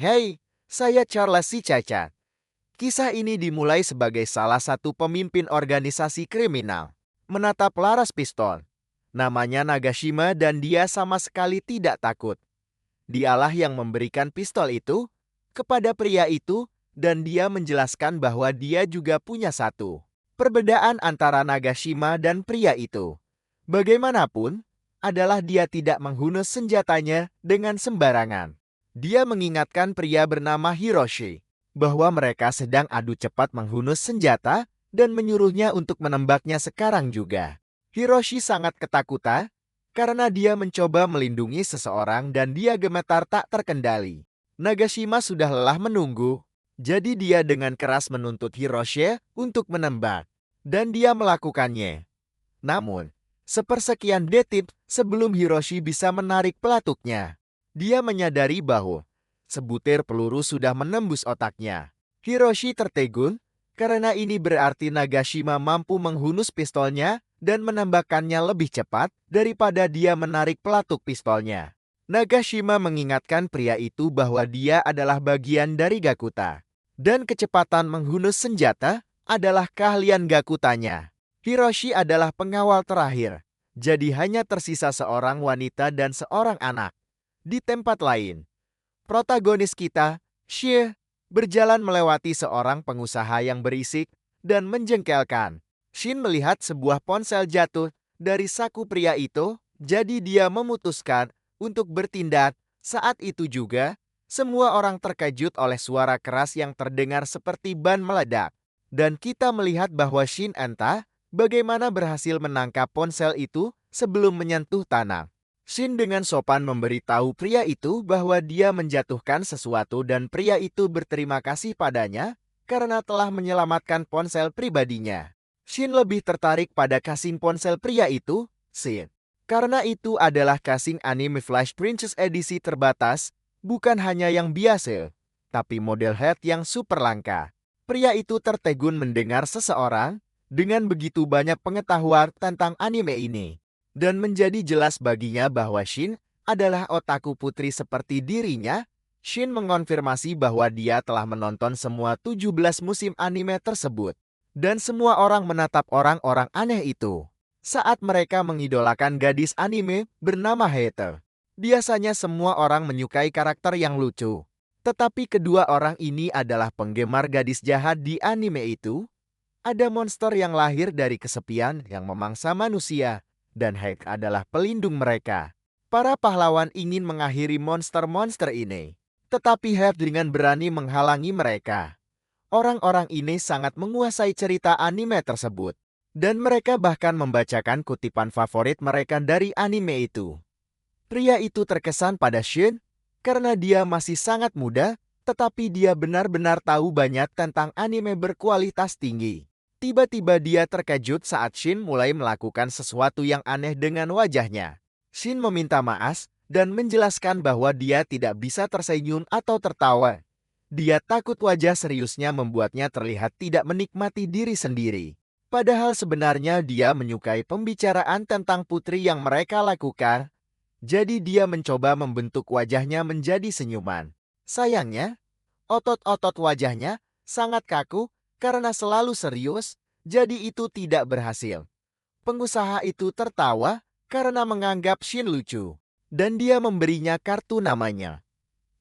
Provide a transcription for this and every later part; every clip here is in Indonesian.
Hei, saya Charles si Cacat. Kisah ini dimulai sebagai salah satu pemimpin organisasi kriminal menatap laras pistol. Namanya Nagashima dan dia sama sekali tidak takut. Dialah yang memberikan pistol itu kepada pria itu dan dia menjelaskan bahwa dia juga punya satu. Perbedaan antara Nagashima dan pria itu, bagaimanapun, adalah dia tidak menghunus senjatanya dengan sembarangan. Dia mengingatkan pria bernama Hiroshi bahwa mereka sedang adu cepat menghunus senjata dan menyuruhnya untuk menembaknya sekarang juga. Hiroshi sangat ketakutan karena dia mencoba melindungi seseorang dan dia gemetar tak terkendali. Nagashima sudah lelah menunggu, jadi dia dengan keras menuntut Hiroshi untuk menembak. Dan dia melakukannya. Namun, sepersekian detik sebelum Hiroshi bisa menarik pelatuknya, dia menyadari bahwa sebutir peluru sudah menembus otaknya. Hiroshi tertegun karena ini berarti Nagashima mampu menghunus pistolnya dan menembakkannya lebih cepat daripada dia menarik pelatuk pistolnya. Nagashima mengingatkan pria itu bahwa dia adalah bagian dari Gakuta, dan kecepatan menghunus senjata adalah keahlian Gakutanya. Hiroshi adalah pengawal terakhir, jadi hanya tersisa seorang wanita dan seorang anak. Di tempat lain, protagonis kita, Shie, berjalan melewati seorang pengusaha yang berisik dan menjengkelkan. Shin melihat sebuah ponsel jatuh dari saku pria itu, jadi dia memutuskan untuk bertindak. Saat itu juga, semua orang terkejut oleh suara keras yang terdengar seperti ban meledak. Dan kita melihat bahwa Shin entah bagaimana berhasil menangkap ponsel itu sebelum menyentuh tanah. Shin dengan sopan memberitahu pria itu bahwa dia menjatuhkan sesuatu dan pria itu berterima kasih padanya karena telah menyelamatkan ponsel pribadinya. Shin lebih tertarik pada casing ponsel pria itu, Shin. Karena itu adalah casing anime Flash Princess edisi terbatas, bukan hanya yang biasa, tapi model head yang super langka. Pria itu tertegun mendengar seseorang dengan begitu banyak pengetahuan tentang anime ini. Dan menjadi jelas baginya bahwa Shin adalah otaku putri seperti dirinya. Shin mengonfirmasi bahwa dia telah menonton semua 17 musim anime tersebut. Dan semua orang menatap orang-orang aneh itu saat mereka mengidolakan gadis anime bernama Hater. Biasanya semua orang menyukai karakter yang lucu. Tetapi kedua orang ini adalah penggemar gadis jahat di anime itu. Ada monster yang lahir dari kesepian yang memangsa manusia, dan Hek adalah pelindung mereka. Para pahlawan ingin mengakhiri monster-monster ini, tetapi Hek dengan berani menghalangi mereka. Orang-orang ini sangat menguasai cerita anime tersebut, dan mereka bahkan membacakan kutipan favorit mereka dari anime itu. Pria itu terkesan pada Shin karena dia masih sangat muda, tetapi dia benar-benar tahu banyak tentang anime berkualitas tinggi. Tiba-tiba dia terkejut saat Shin mulai melakukan sesuatu yang aneh dengan wajahnya. Shin meminta maaf dan menjelaskan bahwa dia tidak bisa tersenyum atau tertawa. Dia takut wajah seriusnya membuatnya terlihat tidak menikmati diri sendiri. Padahal sebenarnya dia menyukai pembicaraan tentang putri yang mereka lakukan. Jadi dia mencoba membentuk wajahnya menjadi senyuman. Sayangnya, otot-otot wajahnya sangat kaku karena selalu serius, jadi itu tidak berhasil. Pengusaha itu tertawa karena menganggap Shin lucu, dan dia memberinya kartu namanya.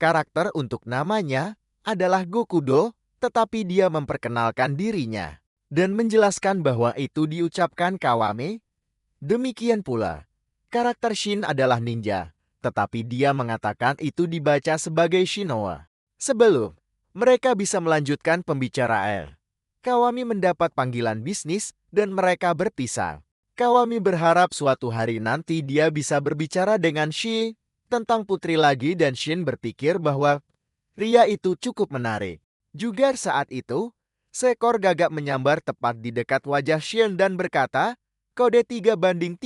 Karakter untuk namanya adalah Gokudo, tetapi dia memperkenalkan dirinya dan menjelaskan bahwa itu diucapkan Kawame. Demikian pula, karakter Shin adalah ninja, tetapi dia mengatakan itu dibaca sebagai Shinoa. Sebelum mereka bisa melanjutkan pembicaraan, Kawami mendapat panggilan bisnis dan mereka berpisah. Kawami berharap suatu hari nanti dia bisa berbicara dengan Shi tentang putri lagi dan Shin berpikir bahwa pria itu cukup menarik. Juga saat itu, seekor gagak menyambar tepat di dekat wajah Shin dan berkata, kode 3/34.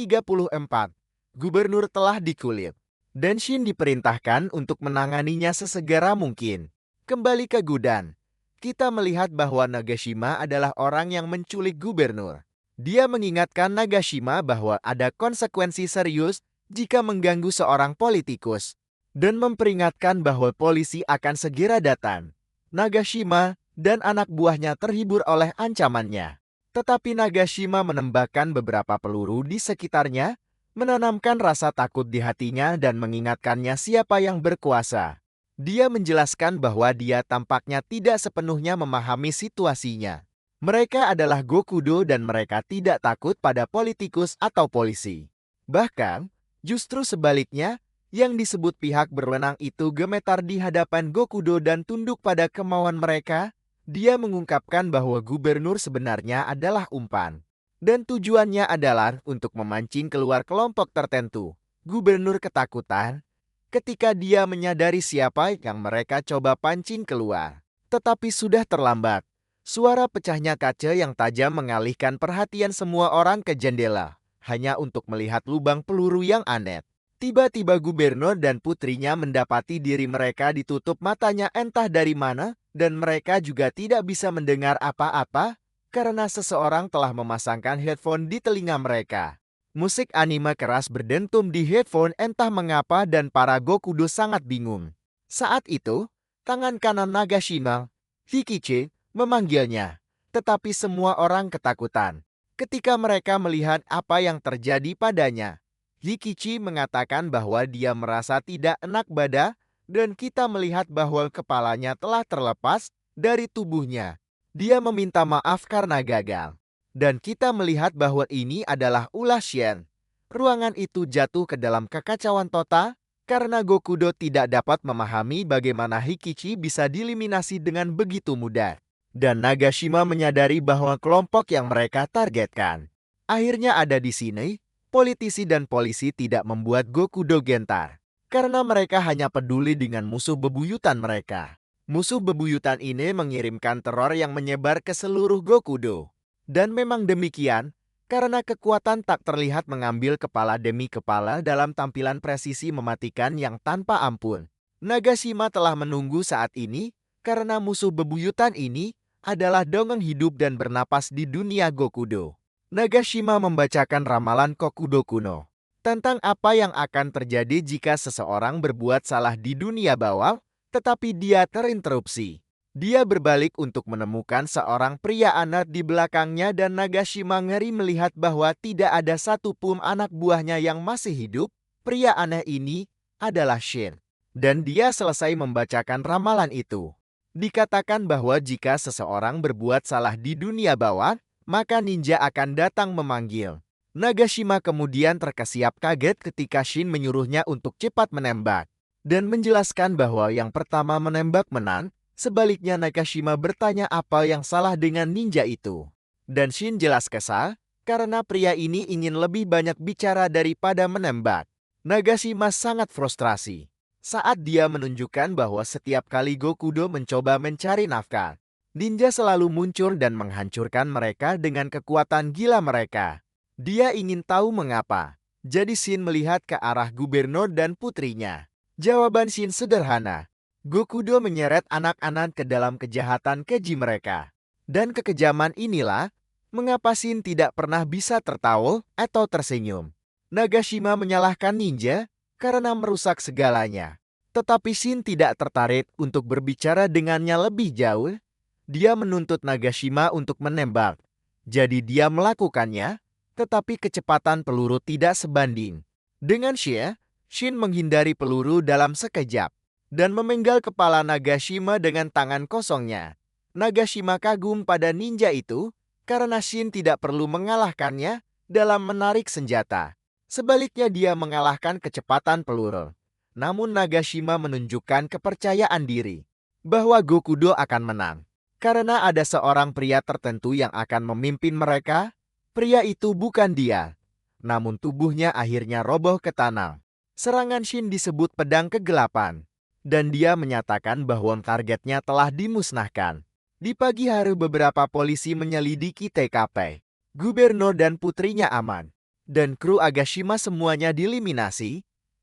Gubernur telah dikulit. Dan Shin diperintahkan untuk menanganinya sesegera mungkin. Kembali ke gudang. Kita melihat bahwa Nagashima adalah orang yang menculik gubernur. Dia mengingatkan Nagashima bahwa ada konsekuensi serius jika mengganggu seorang politikus. dan memperingatkan bahwa polisi akan segera datang. Nagashima dan anak buahnya terhibur oleh ancamannya. Tetapi Nagashima menembakkan beberapa peluru di sekitarnya, menanamkan rasa takut di hatinya dan mengingatkannya siapa yang berkuasa. Dia menjelaskan bahwa dia tampaknya tidak sepenuhnya memahami situasinya. Mereka adalah Gokudo dan mereka tidak takut pada politikus atau polisi. Bahkan, justru sebaliknya, yang disebut pihak berwenang itu gemetar di hadapan Gokudo dan tunduk pada kemauan mereka. Dia mengungkapkan bahwa gubernur sebenarnya adalah umpan. Dan tujuannya adalah untuk memancing keluar kelompok tertentu. Gubernur ketakutan ketika dia menyadari siapa yang mereka coba pancing keluar. Tetapi sudah terlambat. Suara pecahnya kaca yang tajam mengalihkan perhatian semua orang ke jendela, hanya untuk melihat lubang peluru yang aneh. Tiba-tiba gubernur dan putrinya mendapati diri mereka ditutup matanya entah dari mana, dan mereka juga tidak bisa mendengar apa-apa, karena seseorang telah memasangkan headphone di telinga mereka. Musik anime keras berdentum di headphone entah mengapa dan para Gokudo sangat bingung. Saat itu, tangan kanan Nagashima, Hikichi, memanggilnya. Tetapi semua orang ketakutan ketika mereka melihat apa yang terjadi padanya. Hikichi mengatakan bahwa dia merasa tidak enak badan dan kita melihat bahwa kepalanya telah terlepas dari tubuhnya. Dia meminta maaf karena gagal. Dan kita melihat bahwa ini adalah ulah Shen. Ruangan itu jatuh ke dalam kekacauan total karena Gokudo tidak dapat memahami bagaimana Hikichi bisa dieliminasi dengan begitu mudah. Dan Nagashima menyadari bahwa kelompok yang mereka targetkan akhirnya ada di sini. Politisi dan polisi tidak membuat Gokudo gentar, karena mereka hanya peduli dengan musuh bebuyutan mereka. Musuh bebuyutan ini mengirimkan teror yang menyebar ke seluruh Gokudo. Dan memang demikian, karena kekuatan tak terlihat mengambil kepala demi kepala dalam tampilan presisi mematikan yang tanpa ampun. Nagashima telah menunggu saat ini, karena musuh bebuyutan ini adalah dongeng hidup dan bernapas di dunia Gokudo. Nagashima membacakan ramalan Kokudo kuno tentang apa yang akan terjadi jika seseorang berbuat salah di dunia bawah, tetapi dia terinterupsi. Dia berbalik untuk menemukan seorang pria anak di belakangnya dan Nagashima ngeri melihat bahwa tidak ada satupun anak buahnya yang masih hidup. Pria aneh ini adalah Shin. Dan dia selesai membacakan ramalan itu. Dikatakan bahwa jika seseorang berbuat salah di dunia bawah, maka ninja akan datang memanggil. Nagashima kemudian terkesiap kaget ketika Shin menyuruhnya untuk cepat menembak dan menjelaskan bahwa yang pertama menembak menang. Sebaliknya Nagashima bertanya apa yang salah dengan ninja itu. Dan Shin jelas kesal karena pria ini ingin lebih banyak bicara daripada menembak. Nagashima sangat frustrasi saat dia menunjukkan bahwa setiap kali Gokudo mencoba mencari nafkah, ninja selalu muncul dan menghancurkan mereka dengan kekuatan gila mereka. Dia ingin tahu mengapa. Jadi Shin melihat ke arah gubernur dan putrinya. Jawaban Shin sederhana. Gokudo menyeret anak-anak ke dalam kejahatan keji mereka. Dan kekejaman inilah mengapa Shin tidak pernah bisa tertawa atau tersenyum. Nagashima menyalahkan ninja karena merusak segalanya. Tetapi Shin tidak tertarik untuk berbicara dengannya lebih jauh. Dia menuntut Nagashima untuk menembak. Jadi dia melakukannya, tetapi kecepatan peluru tidak sebanding. Dengan Shin menghindari peluru dalam sekejap dan memenggal kepala Nagashima dengan tangan kosongnya. Nagashima kagum pada ninja itu karena Shin tidak perlu mengalahkannya dalam menarik senjata. Sebaliknya dia mengalahkan kecepatan peluru. Namun Nagashima menunjukkan kepercayaan diri bahwa Gokudo akan menang. Karena ada seorang pria tertentu yang akan memimpin mereka, pria itu bukan dia. Namun tubuhnya akhirnya roboh ke tanah. Serangan Shin disebut pedang kegelapan. Dan dia menyatakan bahwa targetnya telah dimusnahkan. Di pagi hari beberapa polisi menyelidiki TKP. Gubernur dan putrinya aman. Dan kru Agashima semuanya dieliminasi.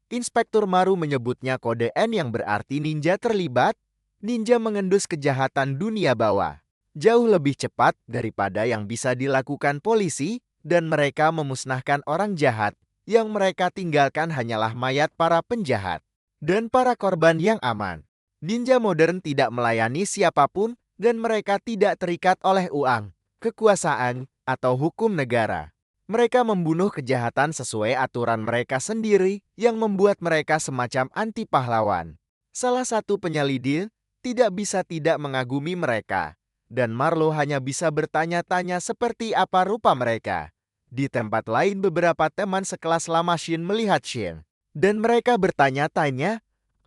Inspektur Maru menyebutnya kode N yang berarti ninja terlibat. Ninja mengendus kejahatan dunia bawah jauh lebih cepat daripada yang bisa dilakukan polisi, dan mereka memusnahkan orang jahat. Yang mereka tinggalkan hanyalah mayat para penjahat. dan para korban yang aman. Ninja modern tidak melayani siapapun dan mereka tidak terikat oleh uang, kekuasaan, atau hukum negara. Mereka membunuh kejahatan sesuai aturan mereka sendiri yang membuat mereka semacam anti pahlawan. Salah satu penyelidik tidak bisa tidak mengagumi mereka, dan Marlowe hanya bisa bertanya-tanya seperti apa rupa mereka. Di tempat lain beberapa teman sekelas lama Shin melihat Shin, dan mereka bertanya-tanya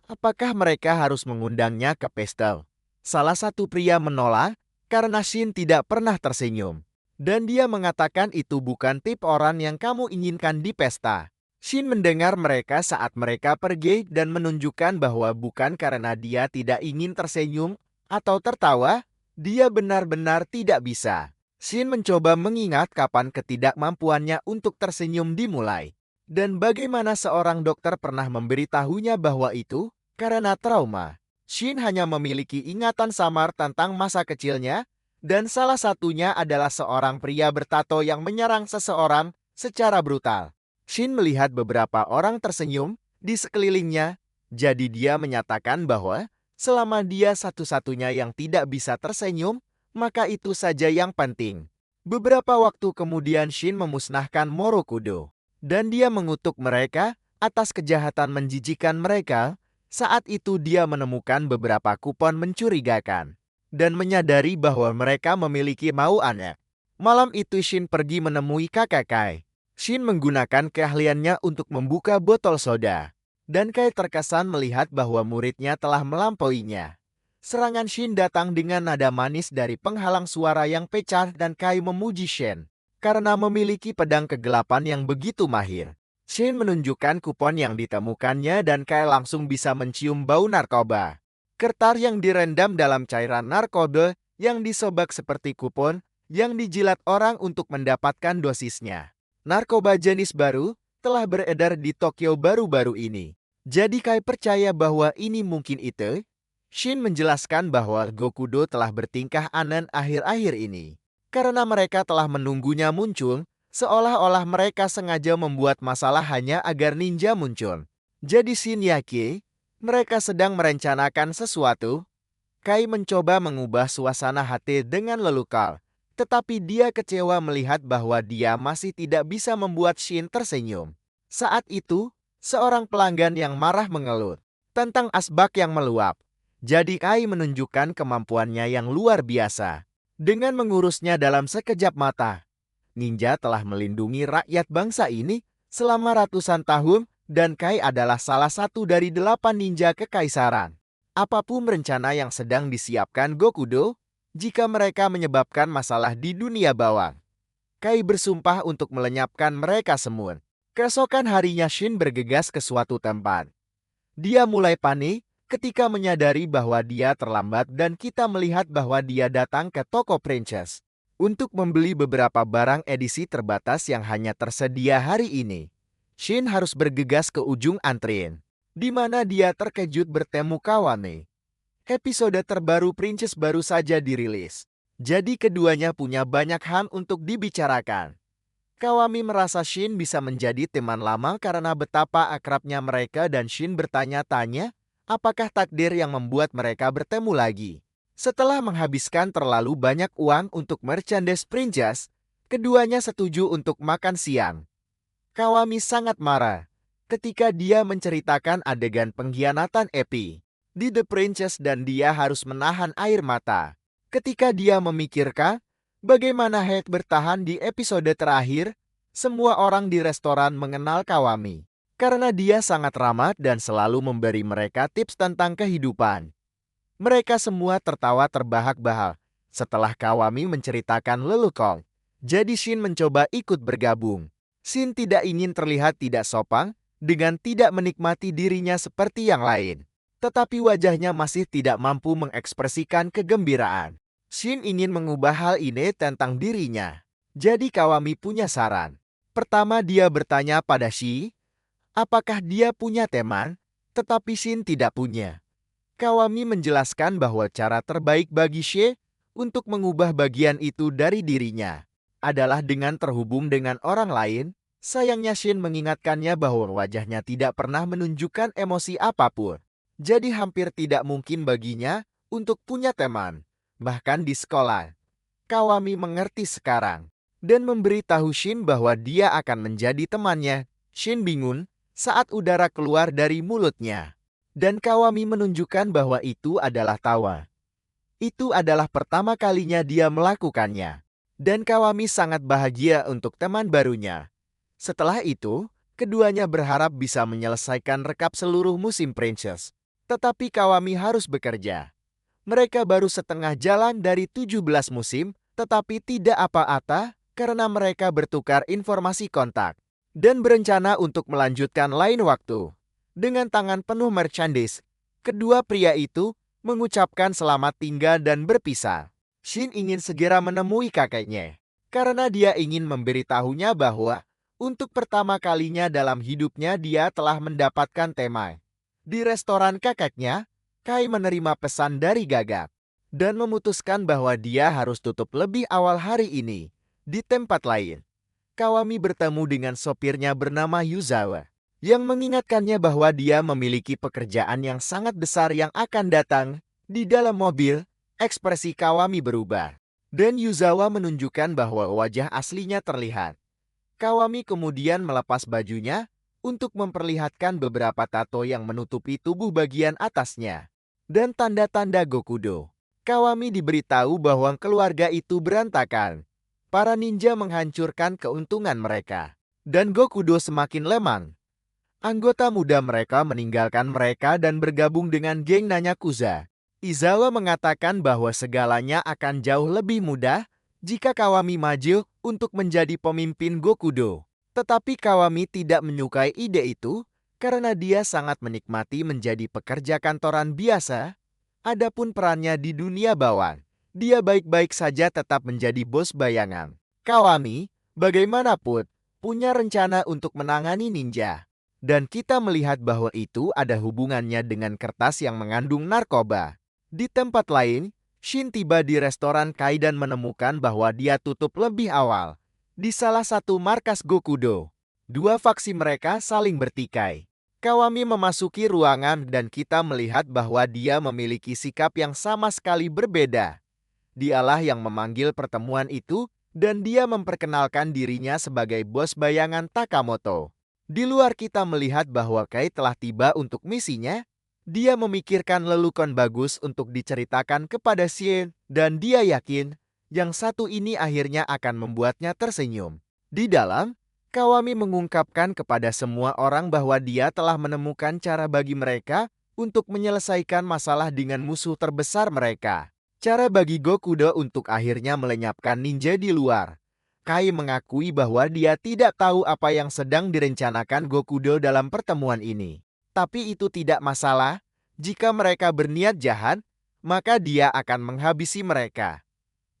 apakah mereka harus mengundangnya ke pesta. Salah satu pria menolak karena Shin tidak pernah tersenyum. Dan dia mengatakan itu bukan tip orang yang kamu inginkan di pesta. Shin mendengar mereka saat mereka pergi dan menunjukkan bahwa bukan karena dia tidak ingin tersenyum atau tertawa, dia benar-benar tidak bisa. Shin mencoba mengingat kapan ketidakmampuannya untuk tersenyum dimulai. Dan bagaimana seorang dokter pernah memberitahunya bahwa itu karena trauma. Shin hanya memiliki ingatan samar tentang masa kecilnya, dan salah satunya adalah seorang pria bertato yang menyerang seseorang secara brutal. Shin melihat beberapa orang tersenyum di sekelilingnya, jadi dia menyatakan bahwa selama dia satu-satunya yang tidak bisa tersenyum, maka itu saja yang penting. Beberapa waktu kemudian Shin memusnahkan Morokudo, dan dia mengutuk mereka atas kejahatan menjijikan mereka. Saat itu dia menemukan beberapa kupon mencurigakan dan menyadari bahwa mereka memiliki mau anak. Malam itu Shin pergi menemui kakak Kai. Shin menggunakan keahliannya untuk membuka botol soda. Dan Kai terkesan melihat bahwa muridnya telah melampauinya. Serangan Shin datang dengan nada manis dari penghalang suara yang pecah dan Kai memuji Shin karena memiliki pedang kegelapan yang begitu mahir. Shin menunjukkan kupon yang ditemukannya dan Kai langsung bisa mencium bau narkoba. Kertas yang direndam dalam cairan narkoba yang disobek seperti kupon yang dijilat orang untuk mendapatkan dosisnya. Narkoba jenis baru telah beredar di Tokyo baru-baru ini. Jadi Kai percaya bahwa ini mungkin itu. Shin menjelaskan bahwa Gokudo telah bertingkah aneh akhir-akhir ini. Karena mereka telah menunggunya muncul, seolah-olah mereka sengaja membuat masalah hanya agar ninja muncul. Jadi Shin yakin mereka sedang merencanakan sesuatu. Kai mencoba mengubah suasana hati dengan lelucon, tetapi dia kecewa melihat bahwa dia masih tidak bisa membuat Shin tersenyum. Saat itu, seorang pelanggan yang marah mengeluh tentang asbak yang meluap. Jadi Kai menunjukkan kemampuannya yang luar biasa. Dengan mengurusnya dalam sekejap mata, ninja telah melindungi rakyat bangsa ini selama ratusan tahun. Dan Kai adalah salah satu dari 8 ninja kekaisaran. Apapun rencana yang sedang disiapkan Gokudo, jika mereka menyebabkan masalah di dunia bawah, Kai bersumpah untuk melenyapkan mereka semua. Keesokan harinya Shin bergegas ke suatu tempat. Dia mulai panik ketika menyadari bahwa dia terlambat dan kita melihat bahwa dia datang ke toko Princess untuk membeli beberapa barang edisi terbatas yang hanya tersedia hari ini. Shin harus bergegas ke ujung antrian, di mana dia terkejut bertemu Kawami. Episode terbaru Princess baru saja dirilis, jadi keduanya punya banyak hal untuk dibicarakan. Kawami merasa Shin bisa menjadi teman lama karena betapa akrabnya mereka dan Shin bertanya-tanya apakah takdir yang membuat mereka bertemu lagi. Setelah menghabiskan terlalu banyak uang untuk merchandise Princess, keduanya setuju untuk makan siang. Kawami sangat marah ketika dia menceritakan adegan pengkhianatan Epi di The Princess dan dia harus menahan air mata ketika dia memikirkan bagaimana Head bertahan di episode terakhir. Semua orang di restoran mengenal Kawami karena dia sangat ramah dan selalu memberi mereka tips tentang kehidupan. Mereka semua tertawa terbahak-bahak setelah Kawami menceritakan lelucon. Jadi Shin mencoba ikut bergabung. Shin tidak ingin terlihat tidak sopan dengan tidak menikmati dirinya seperti yang lain. Tetapi wajahnya masih tidak mampu mengekspresikan kegembiraan. Shin ingin mengubah hal ini tentang dirinya. Jadi Kawami punya saran. Pertama dia bertanya pada Shi, apakah dia punya teman? Tetapi Shin tidak punya. Kawami menjelaskan bahwa cara terbaik bagi Shi untuk mengubah bagian itu dari dirinya adalah dengan terhubung dengan orang lain, Sayangnya Shin mengingatkannya bahwa wajahnya tidak pernah menunjukkan emosi apapun. Jadi hampir tidak mungkin baginya untuk punya teman. Bahkan di sekolah, Kawami mengerti sekarang dan memberitahu Shin bahwa dia akan menjadi temannya. Shin bingung saat udara keluar dari mulutnya. Dan Kawami menunjukkan bahwa itu adalah tawa. Itu adalah pertama kalinya dia melakukannya. Dan Kawami sangat bahagia untuk teman barunya. Setelah itu, keduanya berharap bisa menyelesaikan rekap seluruh musim Princess. Tetapi Kawami harus bekerja. Mereka baru setengah jalan dari 17 musim, tetapi tidak apa-apa karena mereka bertukar informasi kontak dan berencana untuk melanjutkan lain waktu. Dengan tangan penuh merchandise, kedua pria itu mengucapkan selamat tinggal dan berpisah. Shin ingin segera menemui kakeknya karena dia ingin memberitahunya bahwa untuk pertama kalinya dalam hidupnya dia telah mendapatkan tema. Di restoran kakeknya, Kai menerima pesan dari Gagak dan memutuskan bahwa dia harus tutup lebih awal hari ini. Di tempat lain, Kawami bertemu dengan sopirnya bernama Yuzawa yang mengingatkannya bahwa dia memiliki pekerjaan yang sangat besar yang akan datang. Di dalam mobil, ekspresi Kawami berubah dan Yuzawa menunjukkan bahwa wajah aslinya terlihat. Kawami kemudian melepas bajunya untuk memperlihatkan beberapa tato yang menutupi tubuh bagian atasnya dan tanda-tanda Gokudo. Kawami diberitahu bahwa keluarga itu berantakan. Para ninja menghancurkan keuntungan mereka dan Gokudo semakin lemah. Anggota muda mereka meninggalkan mereka dan bergabung dengan geng Nanyakuza. Izawa mengatakan bahwa segalanya akan jauh lebih mudah jika Kawami maju untuk menjadi pemimpin Gokudo. Tetapi Kawami tidak menyukai ide itu karena dia sangat menikmati menjadi pekerja kantoran biasa. Adapun perannya di dunia bawah, dia baik-baik saja tetap menjadi bos bayangan. Kawami, bagaimanapun, punya rencana untuk menangani ninja. Dan kita melihat bahwa itu ada hubungannya dengan kertas yang mengandung narkoba. Di tempat lain, Shin tiba di restoran Kai dan menemukan bahwa dia tutup lebih awal. Di salah satu markas Gokudo, dua faksi mereka saling bertikai. Kawami memasuki ruangan dan kita melihat bahwa dia memiliki sikap yang sama sekali berbeda. Dialah yang memanggil pertemuan itu dan dia memperkenalkan dirinya sebagai bos bayangan Takamoto. Di luar kita melihat bahwa Kai telah tiba untuk misinya. Dia memikirkan lelukon bagus untuk diceritakan kepada Shin, dan dia yakin yang satu ini akhirnya akan membuatnya tersenyum. Di dalam, Kawami mengungkapkan kepada semua orang bahwa dia telah menemukan cara bagi mereka untuk menyelesaikan masalah dengan musuh terbesar mereka. Cara bagi Gokudo untuk akhirnya melenyapkan ninja di luar. Kai mengakui bahwa dia tidak tahu apa yang sedang direncanakan Gokudo dalam pertemuan ini. Tapi itu tidak masalah, jika mereka berniat jahat, maka dia akan menghabisi mereka.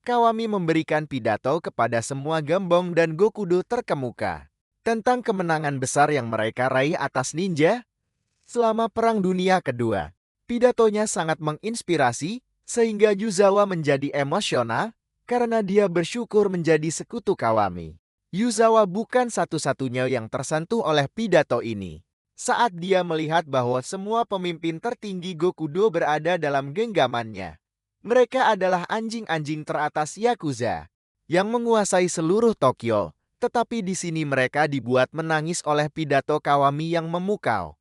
Kawami memberikan pidato kepada semua gembong dan Gokudo terkemuka tentang kemenangan besar yang mereka raih atas ninja selama Perang Dunia Kedua. Pidatonya sangat menginspirasi, sehingga Yuzawa menjadi emosional karena dia bersyukur menjadi sekutu Kawami. Yuzawa bukan satu-satunya yang tersentuh oleh pidato ini. Saat dia melihat bahwa semua pemimpin tertinggi Gokudo berada dalam genggamannya. Mereka adalah anjing-anjing teratas Yakuza yang menguasai seluruh Tokyo, tetapi di sini mereka dibuat menangis oleh pidato Kawami yang memukau.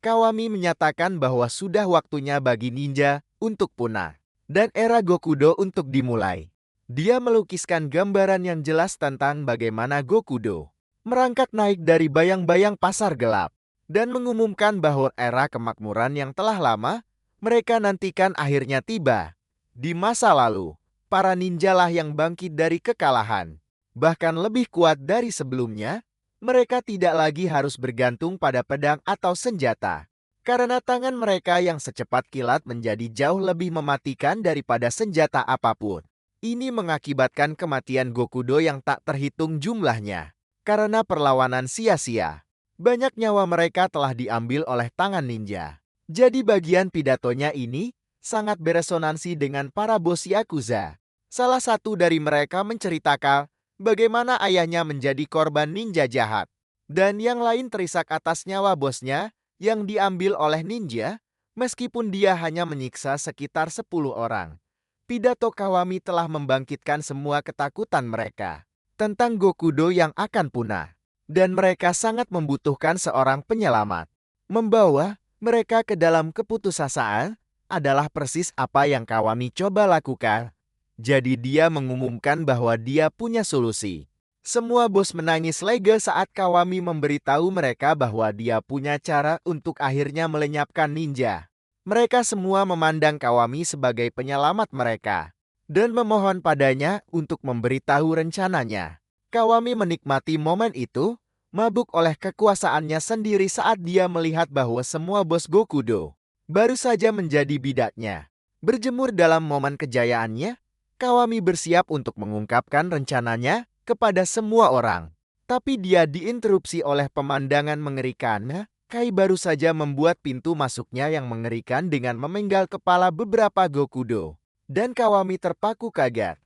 Kawami menyatakan bahwa sudah waktunya bagi ninja untuk punah dan era Gokudo untuk dimulai. Dia melukiskan gambaran yang jelas tentang bagaimana Gokudo merangkak naik dari bayang-bayang pasar gelap dan mengumumkan bahwa era kemakmuran yang telah lama mereka nantikan akhirnya tiba. Di masa lalu, para ninjalah yang bangkit dari kekalahan. Bahkan lebih kuat dari sebelumnya, mereka tidak lagi harus bergantung pada pedang atau senjata. Karena tangan mereka yang secepat kilat menjadi jauh lebih mematikan daripada senjata apapun. Ini mengakibatkan kematian Gokudo yang tak terhitung jumlahnya. Karena perlawanan sia-sia. Banyak nyawa mereka telah diambil oleh tangan ninja. Jadi bagian pidatonya ini sangat beresonansi dengan para bos Yakuza. Salah satu dari mereka menceritakan bagaimana ayahnya menjadi korban ninja jahat. Dan yang lain terisak atas nyawa bosnya yang diambil oleh ninja, meskipun dia hanya menyiksa sekitar 10 orang. Pidato Kawami telah membangkitkan semua ketakutan mereka tentang Gokudo yang akan punah. Dan mereka sangat membutuhkan seorang penyelamat. Membawa mereka ke dalam keputusasaan adalah persis apa yang Kawami coba lakukan. Jadi dia mengumumkan bahwa dia punya solusi. Semua bos menangis lega saat Kawami memberitahu mereka bahwa dia punya cara untuk akhirnya melenyapkan ninja. Mereka semua memandang Kawami sebagai penyelamat mereka dan memohon padanya untuk memberitahu rencananya. Kawami menikmati momen itu, mabuk oleh kekuasaannya sendiri saat dia melihat bahwa semua bos Gokudo baru saja menjadi bidaknya. Berjemur dalam momen kejayaannya, Kawami bersiap untuk mengungkapkan rencananya kepada semua orang. Tapi dia diinterupsi oleh pemandangan mengerikan. Kai baru saja membuat pintu masuknya yang mengerikan dengan memenggal kepala beberapa Gokudo. Dan Kawami terpaku kaget.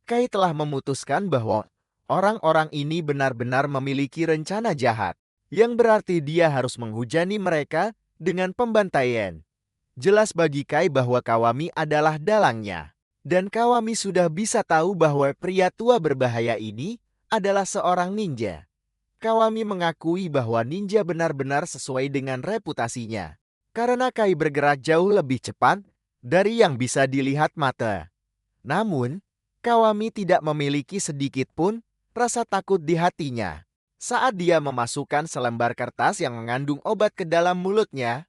Kai telah memutuskan bahwa orang-orang ini benar-benar memiliki rencana jahat, yang berarti dia harus menghujani mereka dengan pembantaian. Jelas bagi Kai bahwa Kawami adalah dalangnya. Dan Kawami sudah bisa tahu bahwa pria tua berbahaya ini adalah seorang ninja. Kawami mengakui bahwa ninja benar-benar sesuai dengan reputasinya. Karena Kai bergerak jauh lebih cepat dari yang bisa dilihat mata. Namun, Kawami tidak memiliki sedikit pun rasa takut di hatinya. Saat dia memasukkan selembar kertas yang mengandung obat ke dalam mulutnya,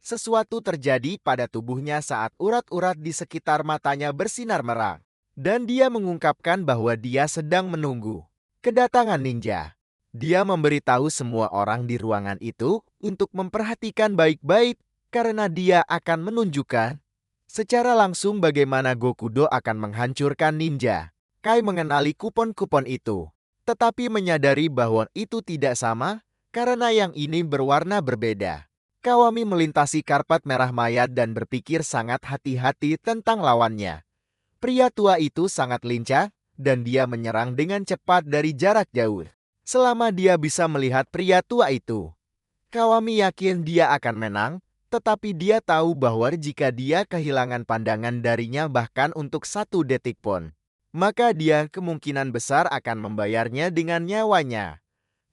sesuatu terjadi pada tubuhnya saat urat-urat di sekitar matanya bersinar merah. Dan dia mengungkapkan bahwa dia sedang menunggu kedatangan ninja. Dia memberitahu semua orang di ruangan itu untuk memperhatikan baik-baik karena dia akan menunjukkan secara langsung bagaimana Gokudo akan menghancurkan ninja. Kai mengenali kupon-kupon itu, tetapi menyadari bahwa itu tidak sama karena yang ini berwarna berbeda. Kawami melintasi karpet merah mayat dan berpikir sangat hati-hati tentang lawannya. Pria tua itu sangat lincah dan dia menyerang dengan cepat dari jarak jauh. Selama dia bisa melihat pria tua itu, Kawami yakin dia akan menang. Tetapi dia tahu bahwa jika dia kehilangan pandangan darinya bahkan untuk 1 detik pun, maka dia kemungkinan besar akan membayarnya dengan nyawanya.